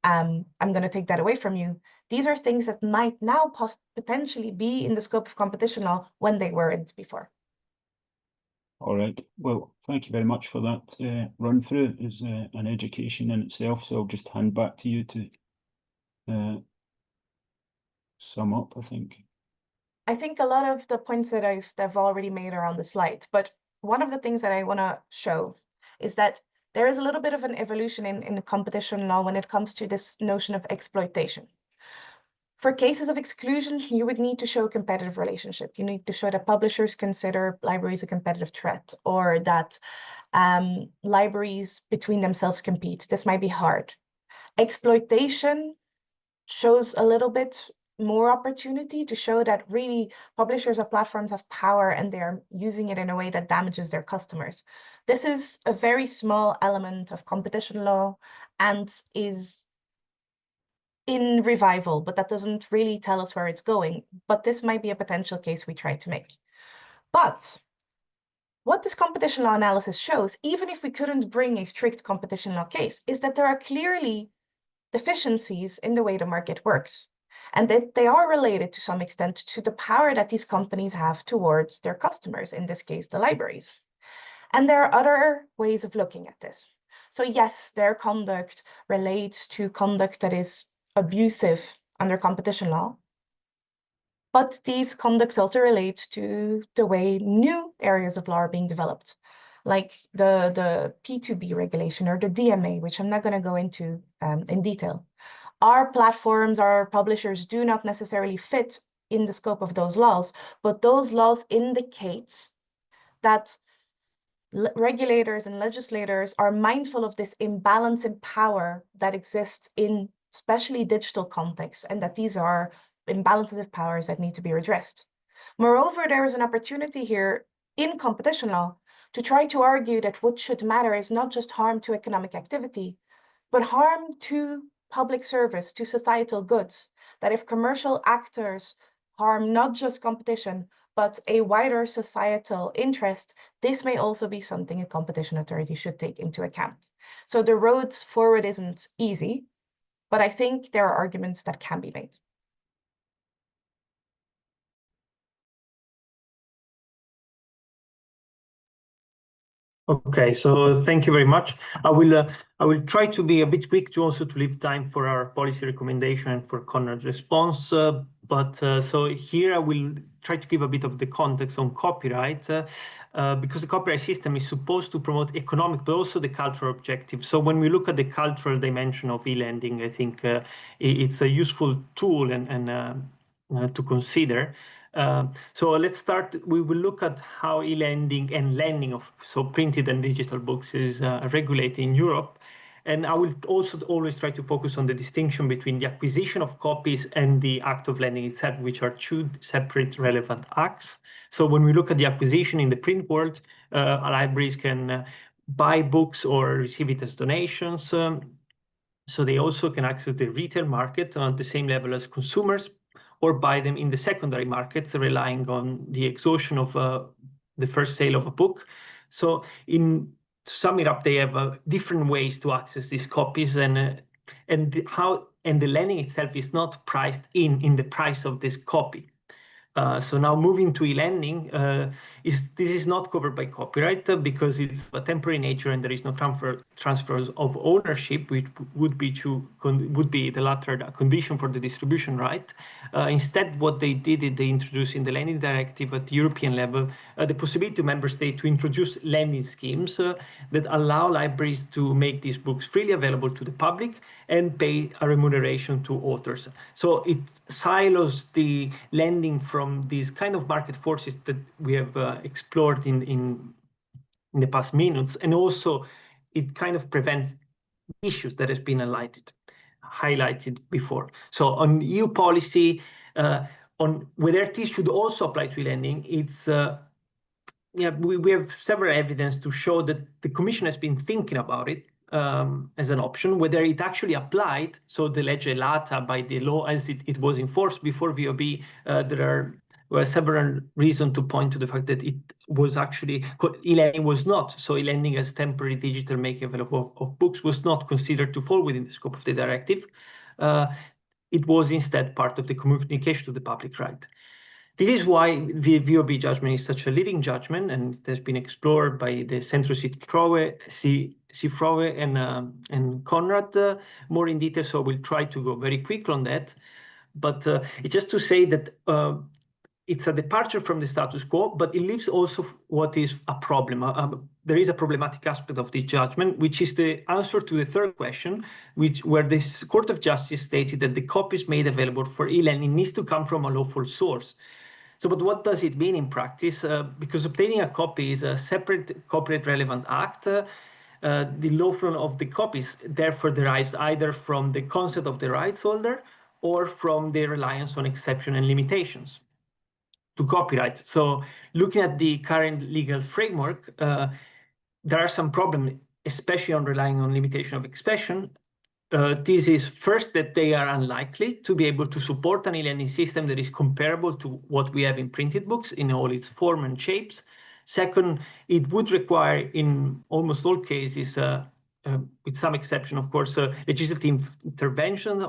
[SPEAKER 4] I'm going to take that away from you. These are things that might now potentially be in the scope of competition law when they weren't before.
[SPEAKER 3] All right. Well, thank you very much for that run through. It was an education in itself. So I'll just hand back to you to sum up, I think.
[SPEAKER 4] I think a lot of the points that I've already made are on the slide, but one of the things that I want to show is that there is a little bit of an evolution in the competition law when it comes to this notion of exploitation. For cases of exclusion, you would need to show a competitive relationship. You need to show that publishers consider libraries a competitive threat, or that libraries between themselves compete. This might be hard. Exploitation shows a little bit more opportunity to show that really publishers or platforms have power and they're using it in a way that damages their customers. This is a very small element of competition law and is in revival, but that doesn't really tell us where it's going. But this might be a potential case we try to make. But what this competition law analysis shows, even if we couldn't bring a strict competition law case, is that there are clearly deficiencies in the way the market works, and that they are related to some extent to the power that these companies have towards their customers, in this case, the libraries. And there are other ways of looking at this. So yes, their conduct relates to conduct that is abusive under competition law, but these conducts also relate to the way new areas of law are being developed, like the P2B regulation or the DMA, which I'm not going to go into in detail. Our platforms, our publishers do not necessarily fit in the scope of those laws, but those laws indicate that regulators and legislators are mindful of this imbalance in power that exists in especially digital contexts, and that these are imbalances of powers that need to be redressed. Moreover, there is an opportunity here in competition law to try to argue that what should matter is not just harm to economic activity, but harm to public service, to societal goods, that if commercial actors harm not just competition, but a wider societal interest, this may also be something a competition authority should take into account. So the road forward isn't easy, but I think there are arguments that can be made.
[SPEAKER 5] Okay, so thank you very much. I will try to be a bit quick to also to leave time for our policy recommendation and for Konrad's response. So here I will try to give a bit of the context on copyright, because the copyright system is supposed to promote economic, but also the cultural objective. So when we look at the cultural dimension of e-lending, I think it's a useful tool and to consider. So let's start. We will look at how e-lending and lending of printed and digital books is regulated in Europe. And I will also always try to focus on the distinction between the acquisition of copies and the act of lending itself, which are two separate relevant acts. So when we look at the acquisition in the print world, libraries can buy books or receive it as donations. So they also can access the retail market on the same level as consumers, or buy them in the secondary markets, relying on the exhaustion of the first sale of a book. So to sum it up, they have different ways to access these copies, and the lending itself is not priced in the price of this copy. So now moving to e-lending, this is not covered by copyright because it's a temporary nature and there is no transfers of ownership, which would be the latter condition for the distribution right. Instead, what they did is they introduced in the lending directive at the European level the possibility to member states to introduce lending schemes that allow libraries to make these books freely available to the public and pay a remuneration to authors. So it silos the lending from these kind of market forces that we have explored in the past minutes, and also it kind of prevents issues that has been highlighted before. So on EU policy, on whether this should also apply to lending, it's we have several evidence to show that the Commission has been thinking about it as an option. Whether it actually applied, so the legge lata by the law as it was enforced before VOB, there were several reasons to point to the fact that it was actually, e-lending was not. So e-lending as temporary digital making available of books was not considered to fall within the scope of the directive. It was instead part of the communication to the public right. This is why the VOB judgment is such a leading judgment, and it has been explored by the Centrum Cyfrowe and Konrad more in detail, so we'll try to go very quick on that. But it's just to say that it's a departure from the status quo, but it leaves also what is a problem. There is a problematic aspect of this judgment, which is the answer to the third question, where the Court of Justice stated that the copies made available for e-learning needs to come from a lawful source. So, but what does it mean in practice? Because obtaining a copy is a separate copyright relevant act. The lawful of the copies therefore derives either from the concept of the rights holder or from the reliance on exception and limitations to copyright. So looking at the current legal framework, there are some problems, especially on relying on limitation of expression. This is first that they are unlikely to be able to support an e-learning system that is comparable to what we have in printed books in all its form and shapes. Second, it would require in almost all cases, with some exception, of course, legislative intervention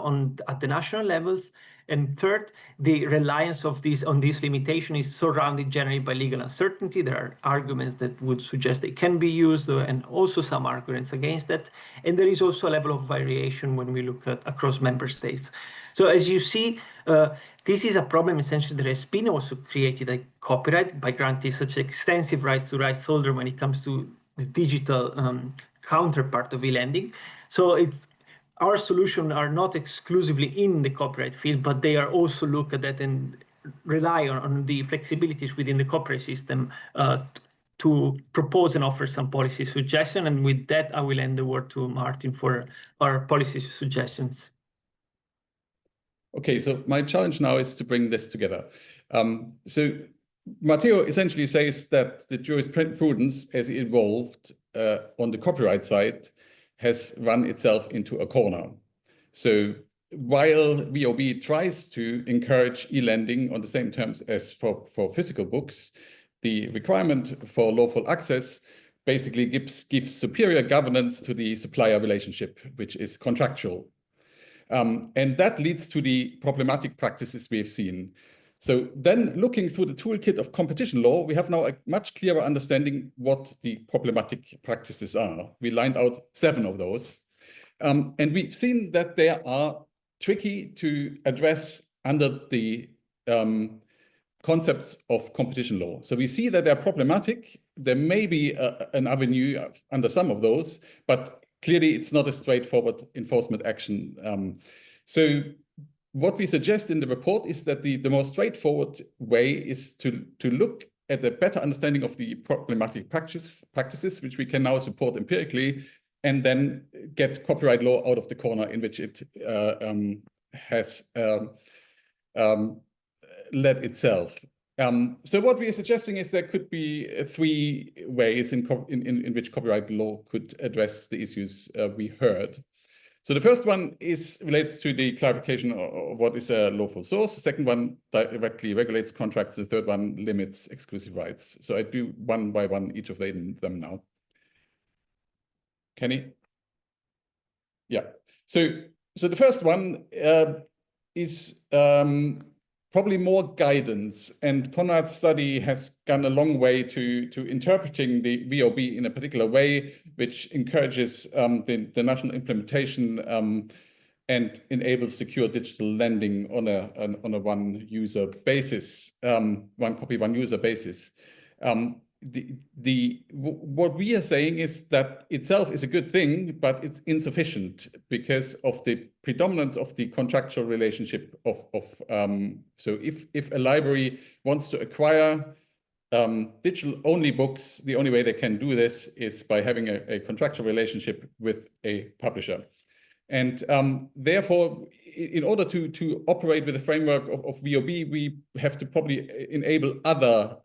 [SPEAKER 5] at the national levels. And third, the reliance of on this limitation is surrounded generally by legal uncertainty. There are arguments that would suggest it can be used, and also some arguments against that. And there is also a level of variation when we look at across member states. So as you see, this is a problem essentially that has been also created like copyright by granting such extensive rights to rights holder when it comes to the digital counterpart of e-lending. So our solutions are not exclusively in the copyright field, but they are also look at that and rely on the flexibilities within the copyright system to propose and offer some policy suggestion. And with that, I will hand the word to Martin for our policy suggestions.
[SPEAKER 2] Okay, so my challenge now is to bring this together. So Matteo essentially says that the jurisprudence as it evolved on the copyright side has run itself into a corner. So while VOB tries to encourage e-lending on the same terms as for physical books, the requirement for lawful access basically gives superior governance to the supplier relationship, which is contractual. And that leads to the problematic practices we've seen. So then looking through the toolkit of competition law, we have now a much clearer understanding what the problematic practices are. We lined out 7 of those. And we've seen that they are tricky to address under the concepts of competition law. So we see that they're problematic. There may be an avenue under some of those, but clearly it's not a straightforward enforcement action. So what we suggest in the report is that the most straightforward way is to look at a better understanding of the problematic practices, which we can now support empirically, and then get copyright law out of the corner in which it has led itself. So what we are suggesting is there could be 3 ways in which copyright law could address the issues we heard. So the first one relates to the clarification of what is a lawful source. The second one directly regulates contracts. The third one limits exclusive rights. So I do one by one each of them now. Kenny? Yeah. So the first one is probably more guidance, and Konrad's study has gone a long way to interpreting the VOB in a particular way, which encourages the national implementation and enables secure digital lending on a one user basis, one copy, one user basis. What we are saying is that itself is a good thing, but it's insufficient because of the predominance of the contractual relationship so if a library wants to acquire digital only books, the only way they can do this is by having a contractual relationship with a publisher. And therefore, in order to operate with the framework of VOB, we have to probably enable other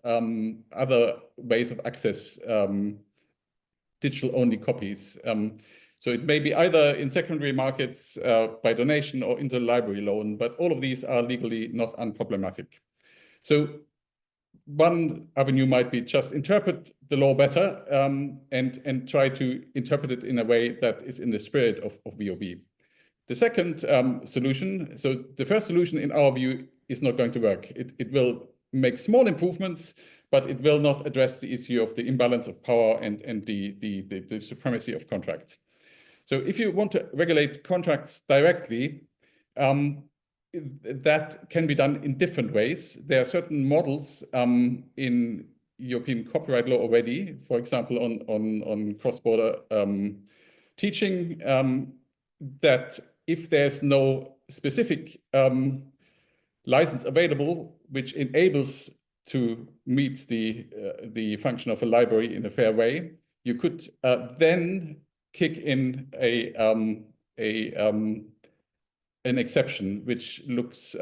[SPEAKER 2] ways of access digital-only copies. So it may be either in secondary markets by donation or interlibrary loan, but all of these are legally not unproblematic. So one avenue might be just interpret the law better and try to interpret it in a way that is in the spirit of VOB. The second solution, so the first solution in our view is not going to work. It will make small improvements, but it will not address the issue of the imbalance of power and the supremacy of contract. So if you want to regulate contracts directly, that can be done in different ways. There are certain models in European copyright law already, for example, on cross-border teaching, that if there's no specific license available which enables to meet the function of a library in a fair way, you could then kick in an exception which looks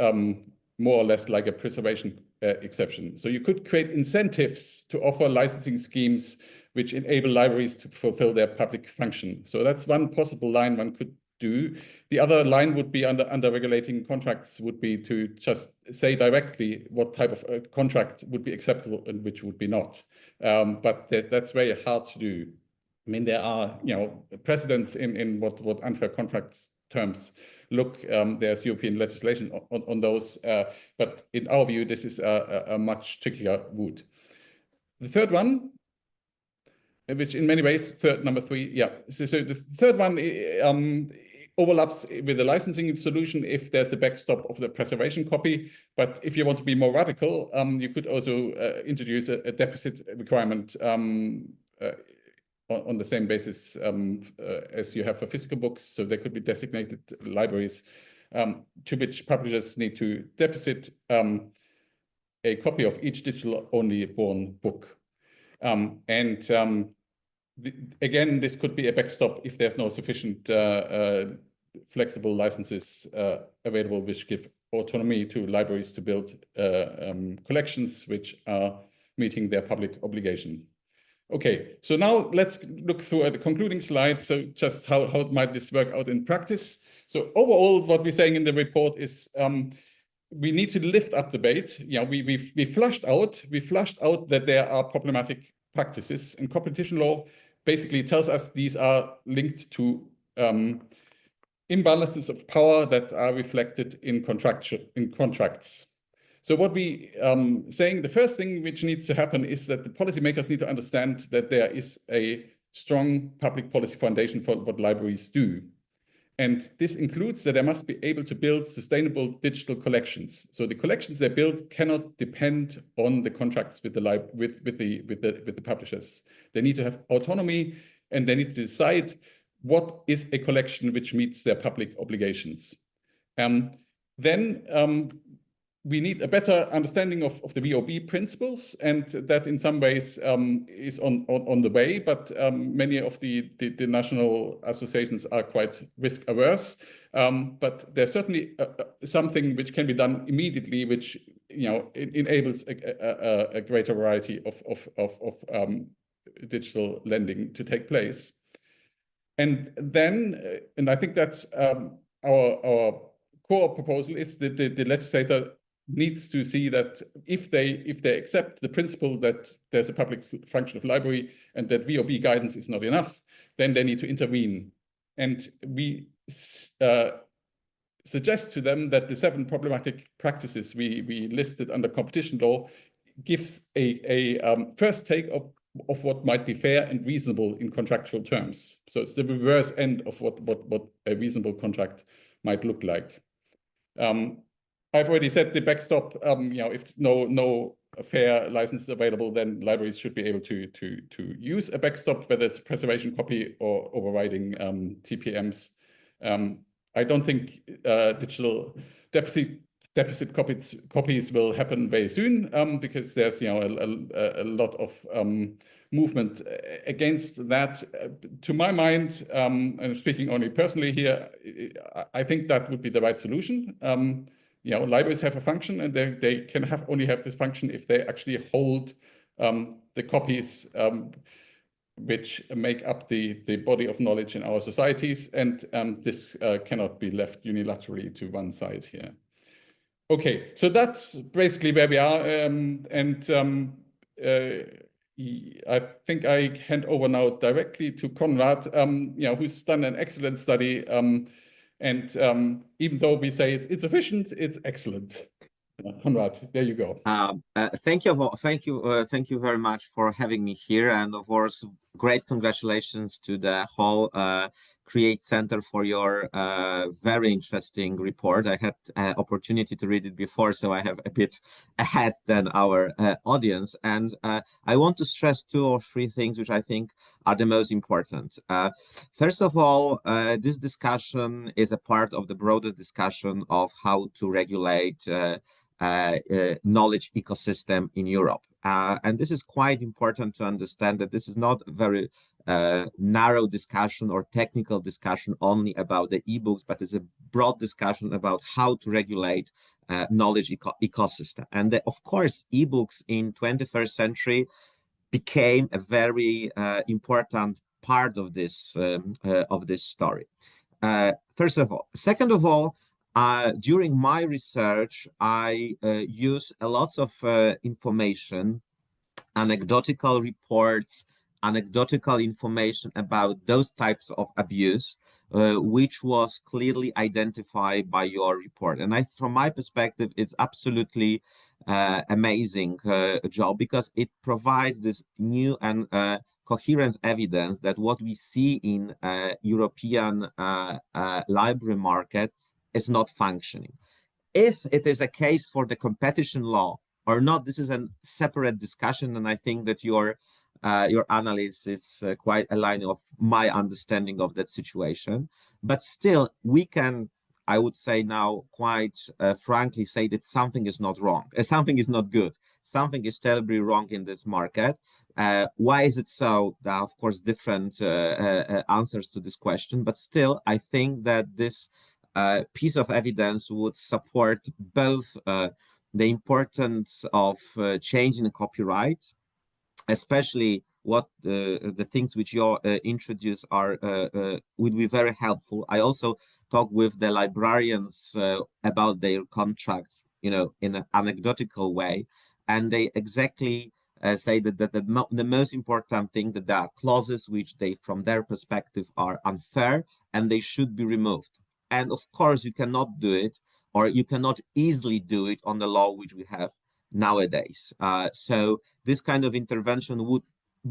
[SPEAKER 2] more or less like a preservation exception. So you could create incentives to offer licensing schemes which enable libraries to fulfill their public function. So that's one possible line one could do. The other line would be under regulating contracts would be to just say directly what type of contract would be acceptable and which would be not. But that's very hard to do. I mean, there are precedents in what unfair contracts terms look. There's European legislation on those, but in our view, this is a much trickier route. The third one, which in many ways, number three, yeah. So the third one overlaps with the licensing solution if there's a backstop of the preservation copy. But if you want to be more radical, you could also introduce a deposit requirement on the same basis as you have for physical books. So there could be designated libraries to which publishers need to deposit a copy of each digital-only born book. Again, this could be a backstop if there's no sufficient flexible licenses available, which give autonomy to libraries to build collections which are meeting their public obligation. Okay, so now let's look through the concluding slide. So just how might this work out in practice? So overall, what we're saying in the report is we need to lift up debate. We flushed out that there are problematic practices, and competition law basically tells us these are linked to imbalances of power that are reflected in contracts. So what we saying, the first thing which needs to happen is that the policymakers need to understand that there is a strong public policy foundation for what libraries do. And this includes that they must be able to build sustainable digital collections. So the collections they build cannot depend on the contracts with the publishers. They need to have autonomy, and they need to decide what is a collection which meets their public obligations. We need a better understanding of the VOB principles, and that in some ways is on the way, but many of the national associations are quite risk averse. But there's certainly something which can be done immediately, which enables a greater variety of digital lending to take place. And then, and I think that's our core proposal, is that the legislator needs to see that if they accept the principle that there's a public function of library and that VOB guidance is not enough, then they need to intervene. And we suggest to them that the 7 problematic practices we listed under competition law gives a first take of what might be fair and reasonable in contractual terms. So it's the reverse end of what a reasonable contract might look like. I've already said the backstop, if no fair license is available, then libraries should be able to use a backstop, whether it's preservation copy or overriding TPMs. I don't think digital deposit copies will happen very soon because there's a lot of movement against that. To my mind, and I'm speaking only personally here, I think that would be the right solution. Libraries have a function, and they can only have this function if they actually hold the copies which make up the body of knowledge in our societies, and this cannot be left unilaterally to one side here. Okay, so that's basically where we are, I think I hand over now directly to Konrad, who's done an excellent study. And even though we say it's insufficient, it's excellent. Konrad, there you go.
[SPEAKER 6] Thank you very much for having me here, and of course, great congratulations to the whole Create Center for your very interesting report. I had opportunity to read it before, so I have a bit ahead than our audience, and I want to stress 2 or 3 things which I think are the most important. First of all, this discussion is a part of the broader discussion of how to regulate knowledge ecosystem in Europe. And this is quite important to understand that this is not a very narrow discussion or technical discussion only about the ebooks, but it's a broad discussion about how to regulate knowledge ecosystem. And of course, ebooks in 21st century became a very important part of this story. First of all. Second of all, during my research, I use a lot of information, anecdotal reports, anecdotal information about those types of abuse, which was clearly identified by your report. And from my perspective, it's absolutely amazing job, because it provides this new and coherent evidence that what we see in European library market is not functioning. If it is a case for the competition law or not, this is a separate discussion, and I think that your analysis is quite aligned of my understanding of that situation. But still, we can, I would say now, quite frankly say that something is not wrong, something is not good, something is terribly wrong in this market. Why is it so? There are, of course, different answers to this question, but still, I think that this piece of evidence would support both the importance of changing copyright, especially what the things which you introduce are would be very helpful. I also talk with the librarians about their contracts, in an anecdotal way, and they exactly say that the most important thing, that there are clauses which they, from their perspective, are unfair and they should be removed. And of course, you cannot do it, or you cannot easily do it on the law which we have nowadays. So this kind of intervention would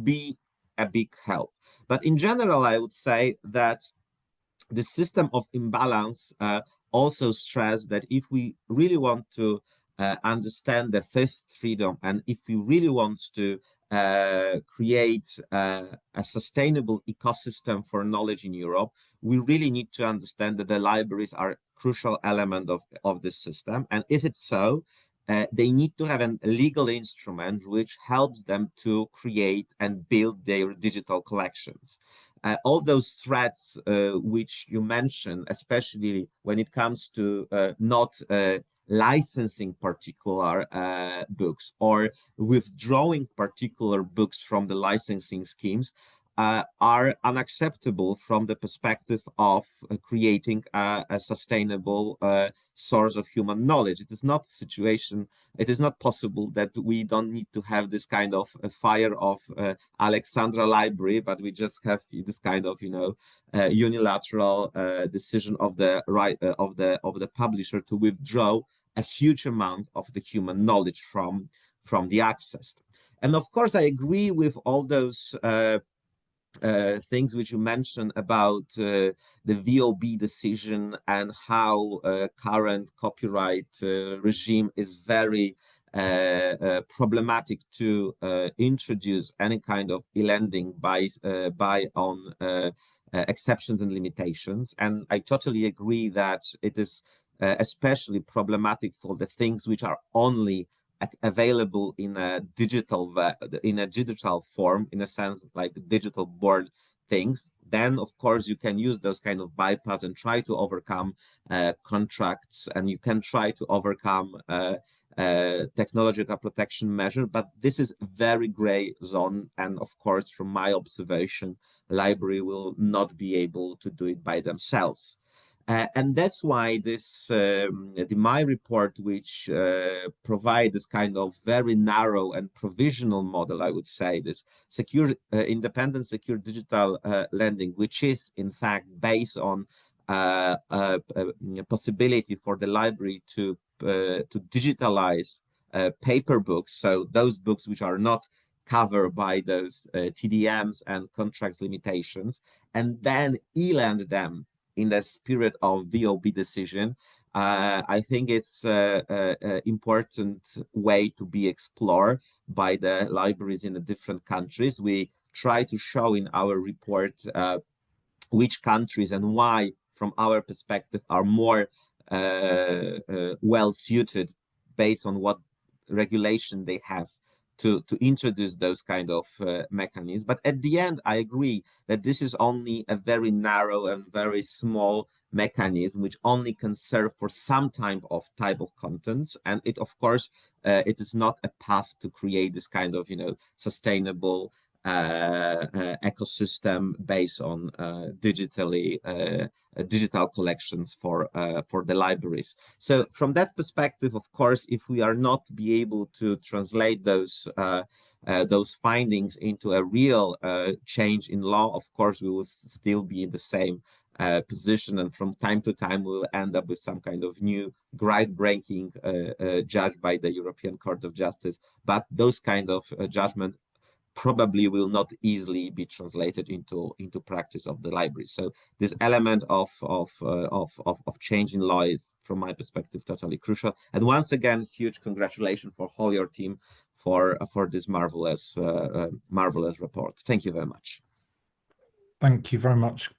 [SPEAKER 6] be a big help. But in general, I would say that the system of imbalance also stress that if we really want to understand the fifth freedom, and if we really want to create a sustainable ecosystem for knowledge in Europe, we really need to understand that the libraries are a crucial element of this system. And if it's so, they need to have a legal instrument which helps them to create and build their digital collections. All those threats which you mentioned, especially when it comes to not licensing particular books or withdrawing particular books from the licensing schemes, are unacceptable from the perspective of creating a sustainable source of human knowledge. It is not situation, it is not possible that we don't need to have this kind of fire of Alexandra Library, but we just have this kind of, unilateral decision of the of the publisher to withdraw a huge amount of the human knowledge from the access. And of course, I agree with all those things which you mentioned about the VOB decision and how current copyright regime is very problematic to introduce any kind of e-lending by on exceptions and limitations. And I totally agree that it is especially problematic for the things which are only available in a digital form, in a sense like digital board things. Then of course you can use those kind of bypass and try to overcome contracts, and you can try to overcome technological protection measure, but this is very gray zone, and of course from my observation, library will not be able to do it by themselves. And that's why this my report, which provides this kind of very narrow and provisional model, I would say, this secure, independent, secure digital lending, which is in fact based on possibility for the library to digitalize paper books, so those books which are not covered by those TDMs and contracts limitations, and then e-lend them in the spirit of VOB decision. I think it's an important way to be explored by the libraries in the different countries. We try to show in our report which countries and why, from our perspective, are more well suited based on what regulation they have to introduce those kind of mechanisms. But at the end, I agree that this is only a very narrow and very small mechanism which only can serve for some type of contents, and it, of course, it is not a path to create this kind of sustainable ecosystem based on digital collections for the libraries. So from that perspective, of course, if we are not be able to translate those findings into a real change in law, of course, we will still be in the same position, and from time to time we'll end up with some kind of new groundbreaking judged by the European Court of Justice. But those kind of judgment probably will not easily be translated into practice of the library. So this element of change in law is, from my perspective, totally crucial. And once again, huge congratulations for all your team for this marvelous report. Thank you very much.
[SPEAKER 1] Thank you very much,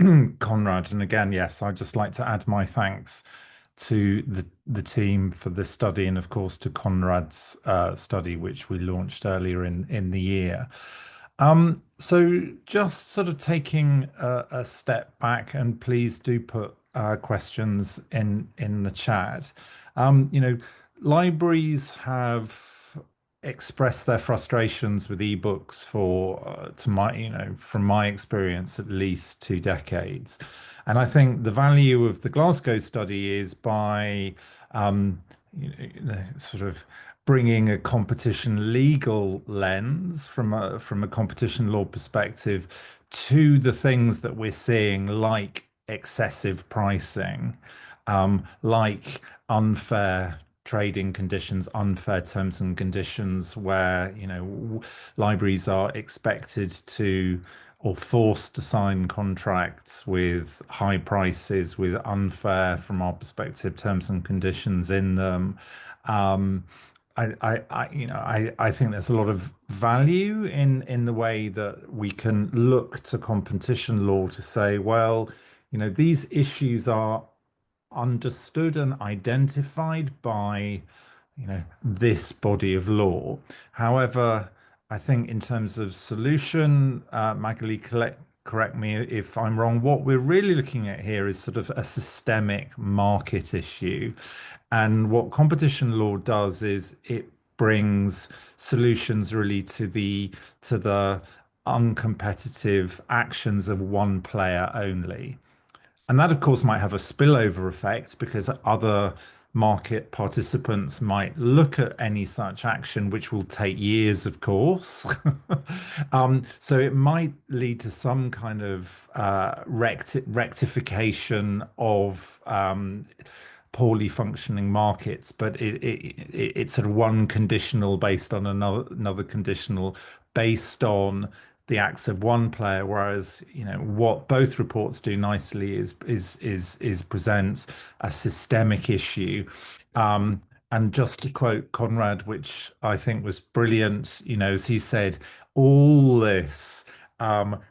[SPEAKER 1] Konrad. And again, yes, I'd just like to add my thanks to the team for this study, and of course to Konrad's study, which we launched earlier in the year. So just sort of taking a step back, and please do put questions in the chat. Libraries have expressed their frustrations with ebooks for from my experience, at least 2 decades. And I think the value of the Glasgow study is by sort of bringing a competition legal lens from a competition law perspective to the things that we're seeing, like excessive pricing, like unfair trading conditions, unfair terms and conditions, where libraries are expected to or forced to sign contracts with high prices, with unfair, from our perspective, terms and conditions in them. I think there's a lot of value in the way that we can look to competition law to say, well, these issues are understood and identified by this body of law. However, I think in terms of solution, Magali, correct me if I'm wrong, what we're really looking at here is sort of a systemic market issue. And what competition law does is it brings solutions really to the uncompetitive actions of one player only. And that, of course, might have a spillover effect, because other market participants might look at any such action, which will take years, of course. So it might lead to some kind of rectification of poorly functioning markets, but it's sort of one conditional based on another conditional based on the acts of one player, whereas what both reports do nicely is present a systemic issue. And just to quote Konrad, which I think was brilliant, as he said, all this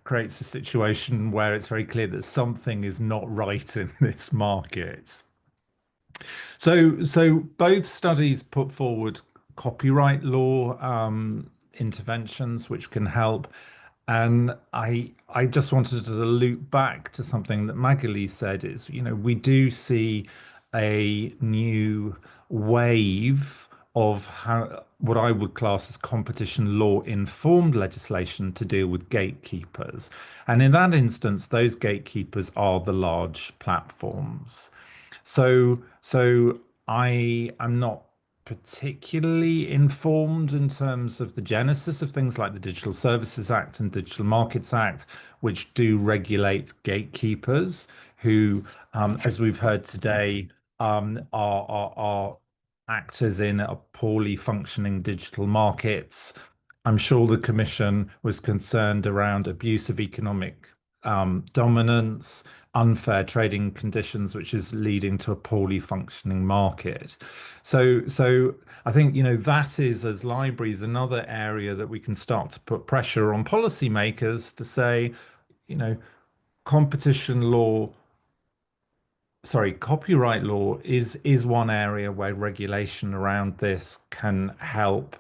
[SPEAKER 1] creates a situation where it's very clear that something is not right in this market. So both studies put forward copyright law interventions which can help. And I just wanted to loop back to something that Magali said is, we do see a new wave of what I would class as competition law informed legislation to deal with gatekeepers. And in that instance, those gatekeepers are the large platforms. So I am not particularly informed in terms of the genesis of things like the Digital Services Act and Digital Markets Act, which do regulate gatekeepers who, as we've heard today, are actors in a poorly functioning digital markets. I'm sure the Commission was concerned around abuse of economic dominance, unfair trading conditions, which is leading to a poorly functioning market. So I think, that is, as libraries, another area that we can start to put pressure on policymakers to say, copyright law is one area where regulation around this can help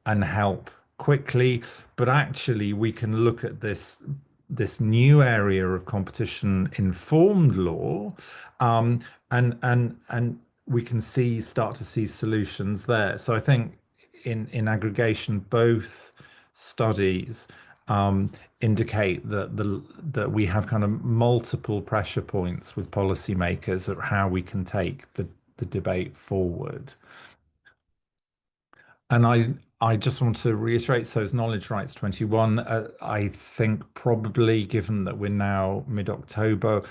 [SPEAKER 1] and help quickly, but actually we can look at this new area of competition informed law, and we can start to see solutions there. So I think in aggregation, both studies indicate that we have kind of multiple pressure points with policymakers of how we can take the debate forward. And I just want to reiterate, so as Knowledge Rights 21, I think probably, given that we're now mid-October,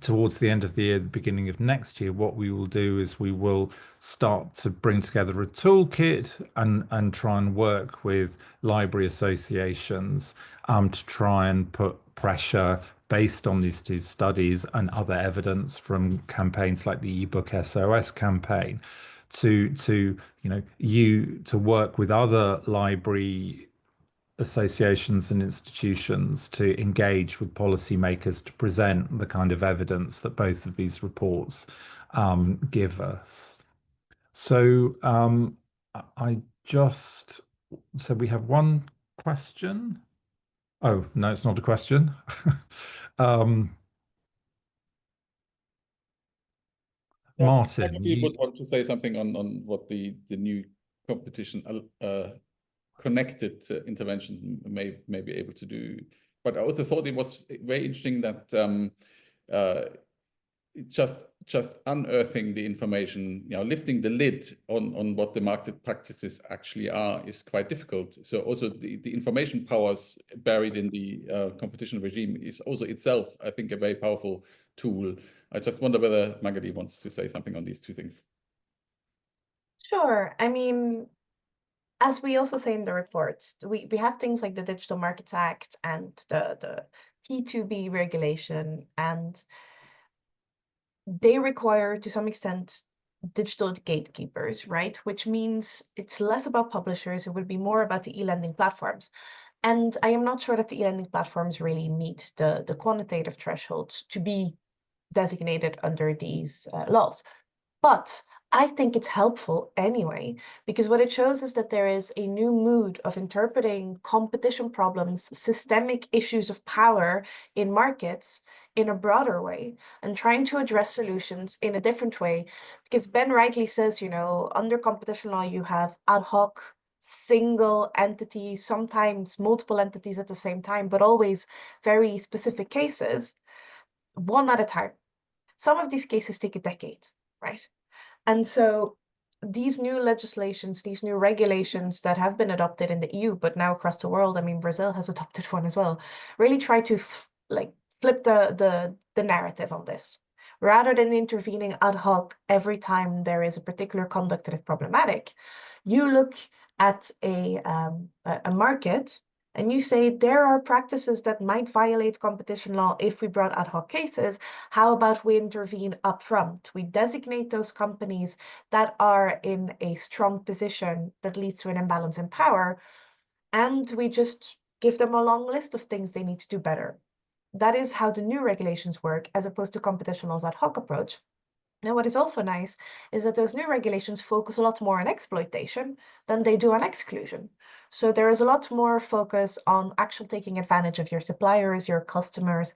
[SPEAKER 1] towards the end of the year, the beginning of next year, what we will do is we will start to bring together a toolkit and try and work with library associations to try and put pressure based on these two studies and other evidence from campaigns like the ebook SOS campaign to work with other library associations and institutions to engage with policymakers to present the kind of evidence that both of these reports give us. So so we have one question. Oh, no, it's not a question. Martin,
[SPEAKER 2] you would want to say something on what the new competition connected interventions may be able to do. But I also thought it was very interesting that just unearthing the information, lifting the lid on what the market practices actually are is quite difficult. So also the information powers buried in the competition regime is also itself, I think, a very powerful tool. I just wonder whether Magali wants to say something on these two things.
[SPEAKER 4] Sure. I mean, as we also say in the reports, we have things like the Digital Markets Act and the P2B regulation, and they require, to some extent, digital gatekeepers, right? Which means it's less about publishers, it would be more about the e-lending platforms. And I am not sure that the e-lending platforms really meet the quantitative thresholds to be designated under these laws. But I think it's helpful anyway, because what it shows is that there is a new mood of interpreting competition problems, systemic issues of power in markets in a broader way, and trying to address solutions in a different way. Because Ben rightly says, under competition law, you have ad hoc, single entity, sometimes multiple entities at the same time, but always very specific cases, one at a time. Some of these cases take a decade, right? And so these new legislations, these new regulations that have been adopted in the EU, but now across the world, I mean, Brazil has adopted one as well, really try to flip the narrative on this. Rather than intervening ad hoc every time there is a particular conduct that is problematic, you look at a market and you say there are practices that might violate competition law if we brought ad hoc cases. How about we intervene upfront? We designate those companies that are in a strong position that leads to an imbalance in power, and we just give them a long list of things they need to do better. That is how the new regulations work, as opposed to competition law's ad hoc approach. Now, what is also nice is that those new regulations focus a lot more on exploitation than they do on exclusion. So there is a lot more focus on actually taking advantage of your suppliers, your customers,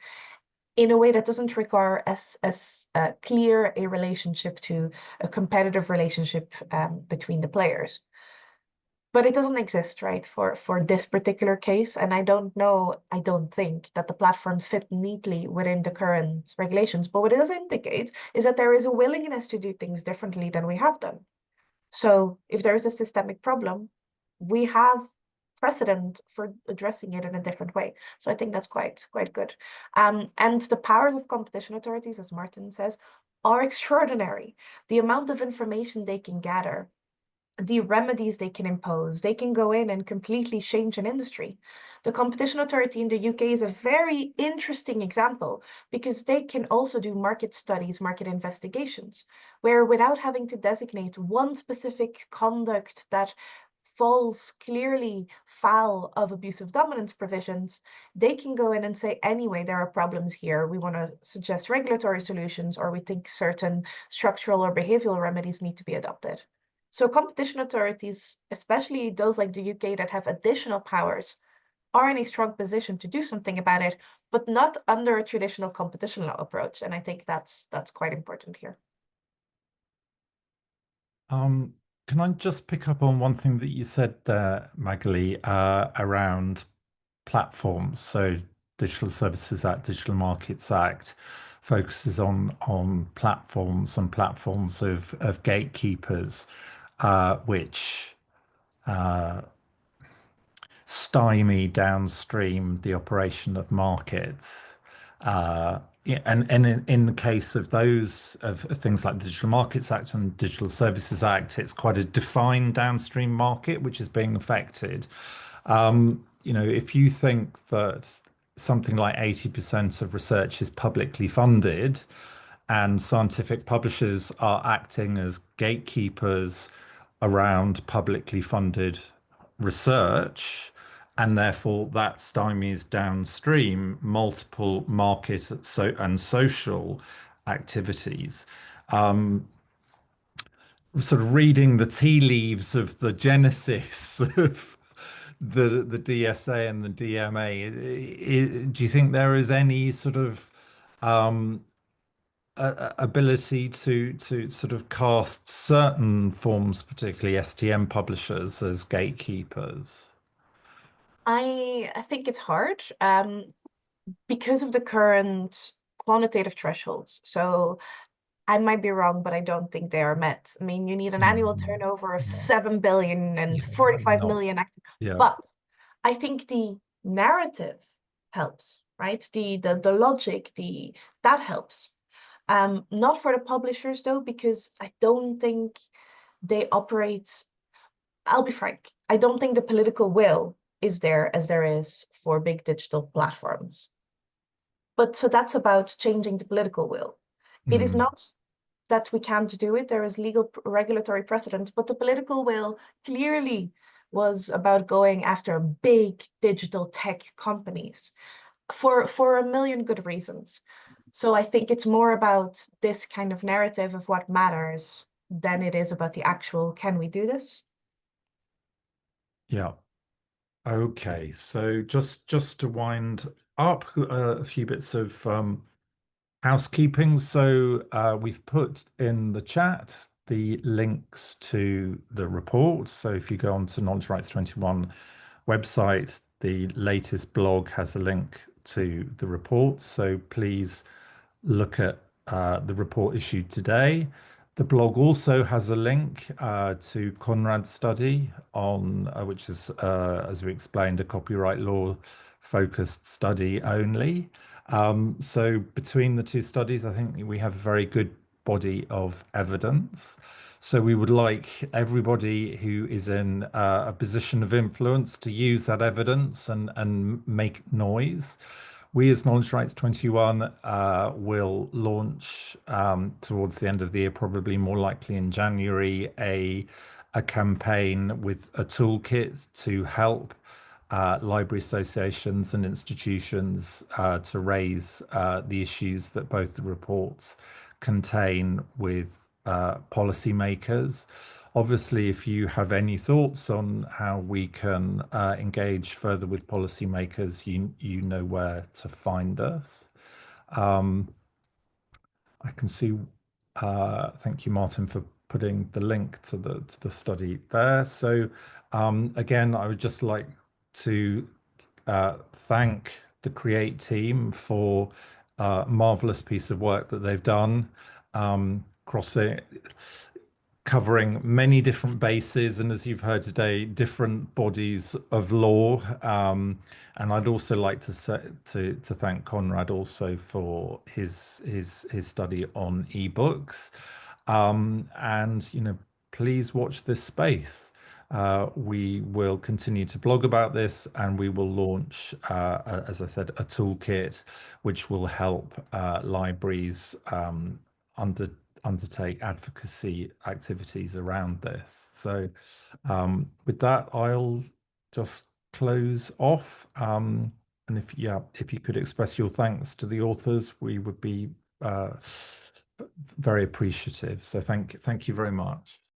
[SPEAKER 4] in a way that doesn't require as clear a relationship to a competitive relationship between the players. But it doesn't exist, right, for this particular case. And I don't think that the platforms fit neatly within the current regulations. But what it does indicate is that there is a willingness to do things differently than we have done. So if there is a systemic problem, we have precedent for addressing it in a different way. So I think that's quite good. And the powers of competition authorities, as Martin says, are extraordinary. The amount of information they can gather, the remedies they can impose, they can go in and completely change an industry. The competition authority in the UK is a very interesting example because they can also do market studies, market investigations, where without having to designate one specific conduct that falls clearly foul of abusive dominance provisions, they can go in and say, anyway, there are problems here. We want to suggest regulatory solutions, or we think certain structural or behavioral remedies need to be adopted. So competition authorities, especially those like the UK that have additional powers, are in a strong position to do something about it, but not under a traditional competition law approach. And I think that's quite important here.
[SPEAKER 1] Can I just pick up on one thing that you said there, Magali, around platforms? So Digital Services Act, Digital Markets Act focuses on platforms and platforms of gatekeepers, which stymie downstream the operation of markets. And in the case of those of things like the Digital Markets Act and Digital Services Act, it's quite a defined downstream market which is being affected. If you think that something like 80% of research is publicly funded and scientific publishers are acting as gatekeepers around publicly funded research, and therefore that stymies downstream multiple market and social activities. Sort of reading the tea leaves of the genesis of the DSA and the DMA, do you think there is any sort of ability to sort of cast certain forms, particularly STM publishers, as gatekeepers?
[SPEAKER 4] I think it's hard because of the current quantitative thresholds. So I might be wrong, but I don't think they are met. I mean, you need an annual turnover of 7 billion and 45 million active.
[SPEAKER 1] Yeah.
[SPEAKER 4] But I think the narrative helps, right? The logic, that helps. Not for the publishers though, because I don't think they operate. I'll be frank, I don't think the political will is there as there is for big digital platforms. But so that's about changing the political will. It is not that we can't do it. There is legal regulatory precedent, but the political will clearly was about going after big digital tech companies for a million good reasons. So I think it's more about this kind of narrative of what matters than it is about the actual, can we do this?
[SPEAKER 1] Yeah. Okay. So just to wind up, a few bits of housekeeping. So we've put in the chat the links to the report. So if you go on to Knowledge Rights 21 website, the latest blog has a link to the report. So please look at the report issued today. The blog also has a link to Konrad's study on, which is, as we explained, a copyright law focused study only. So between the two studies, I think we have a very good body of evidence. So we would like everybody who is in a position of influence to use that evidence and make noise. We as Knowledge Rights 21 will launch towards the end of the year, probably more likely in January, a campaign with a toolkit to help library associations and institutions to raise the issues that both the reports contain with policymakers. Obviously, if you have any thoughts on how we can engage further with policymakers, you know where to find us. I can see. Thank you, Martin, for putting the link to the study there. So again, I would just like to thank the Create team for a marvelous piece of work that they've done, crossing covering many different bases, and as you've heard today, different bodies of law. And I'd also like to thank Konrad also for his study on ebooks. And please watch this space. We will continue to blog about this, and we will launch, as I said, a toolkit which will help libraries undertake advocacy activities around this. So with that, I'll just close off. And if you could express your thanks to the authors, we would be very appreciative. So thank you very much.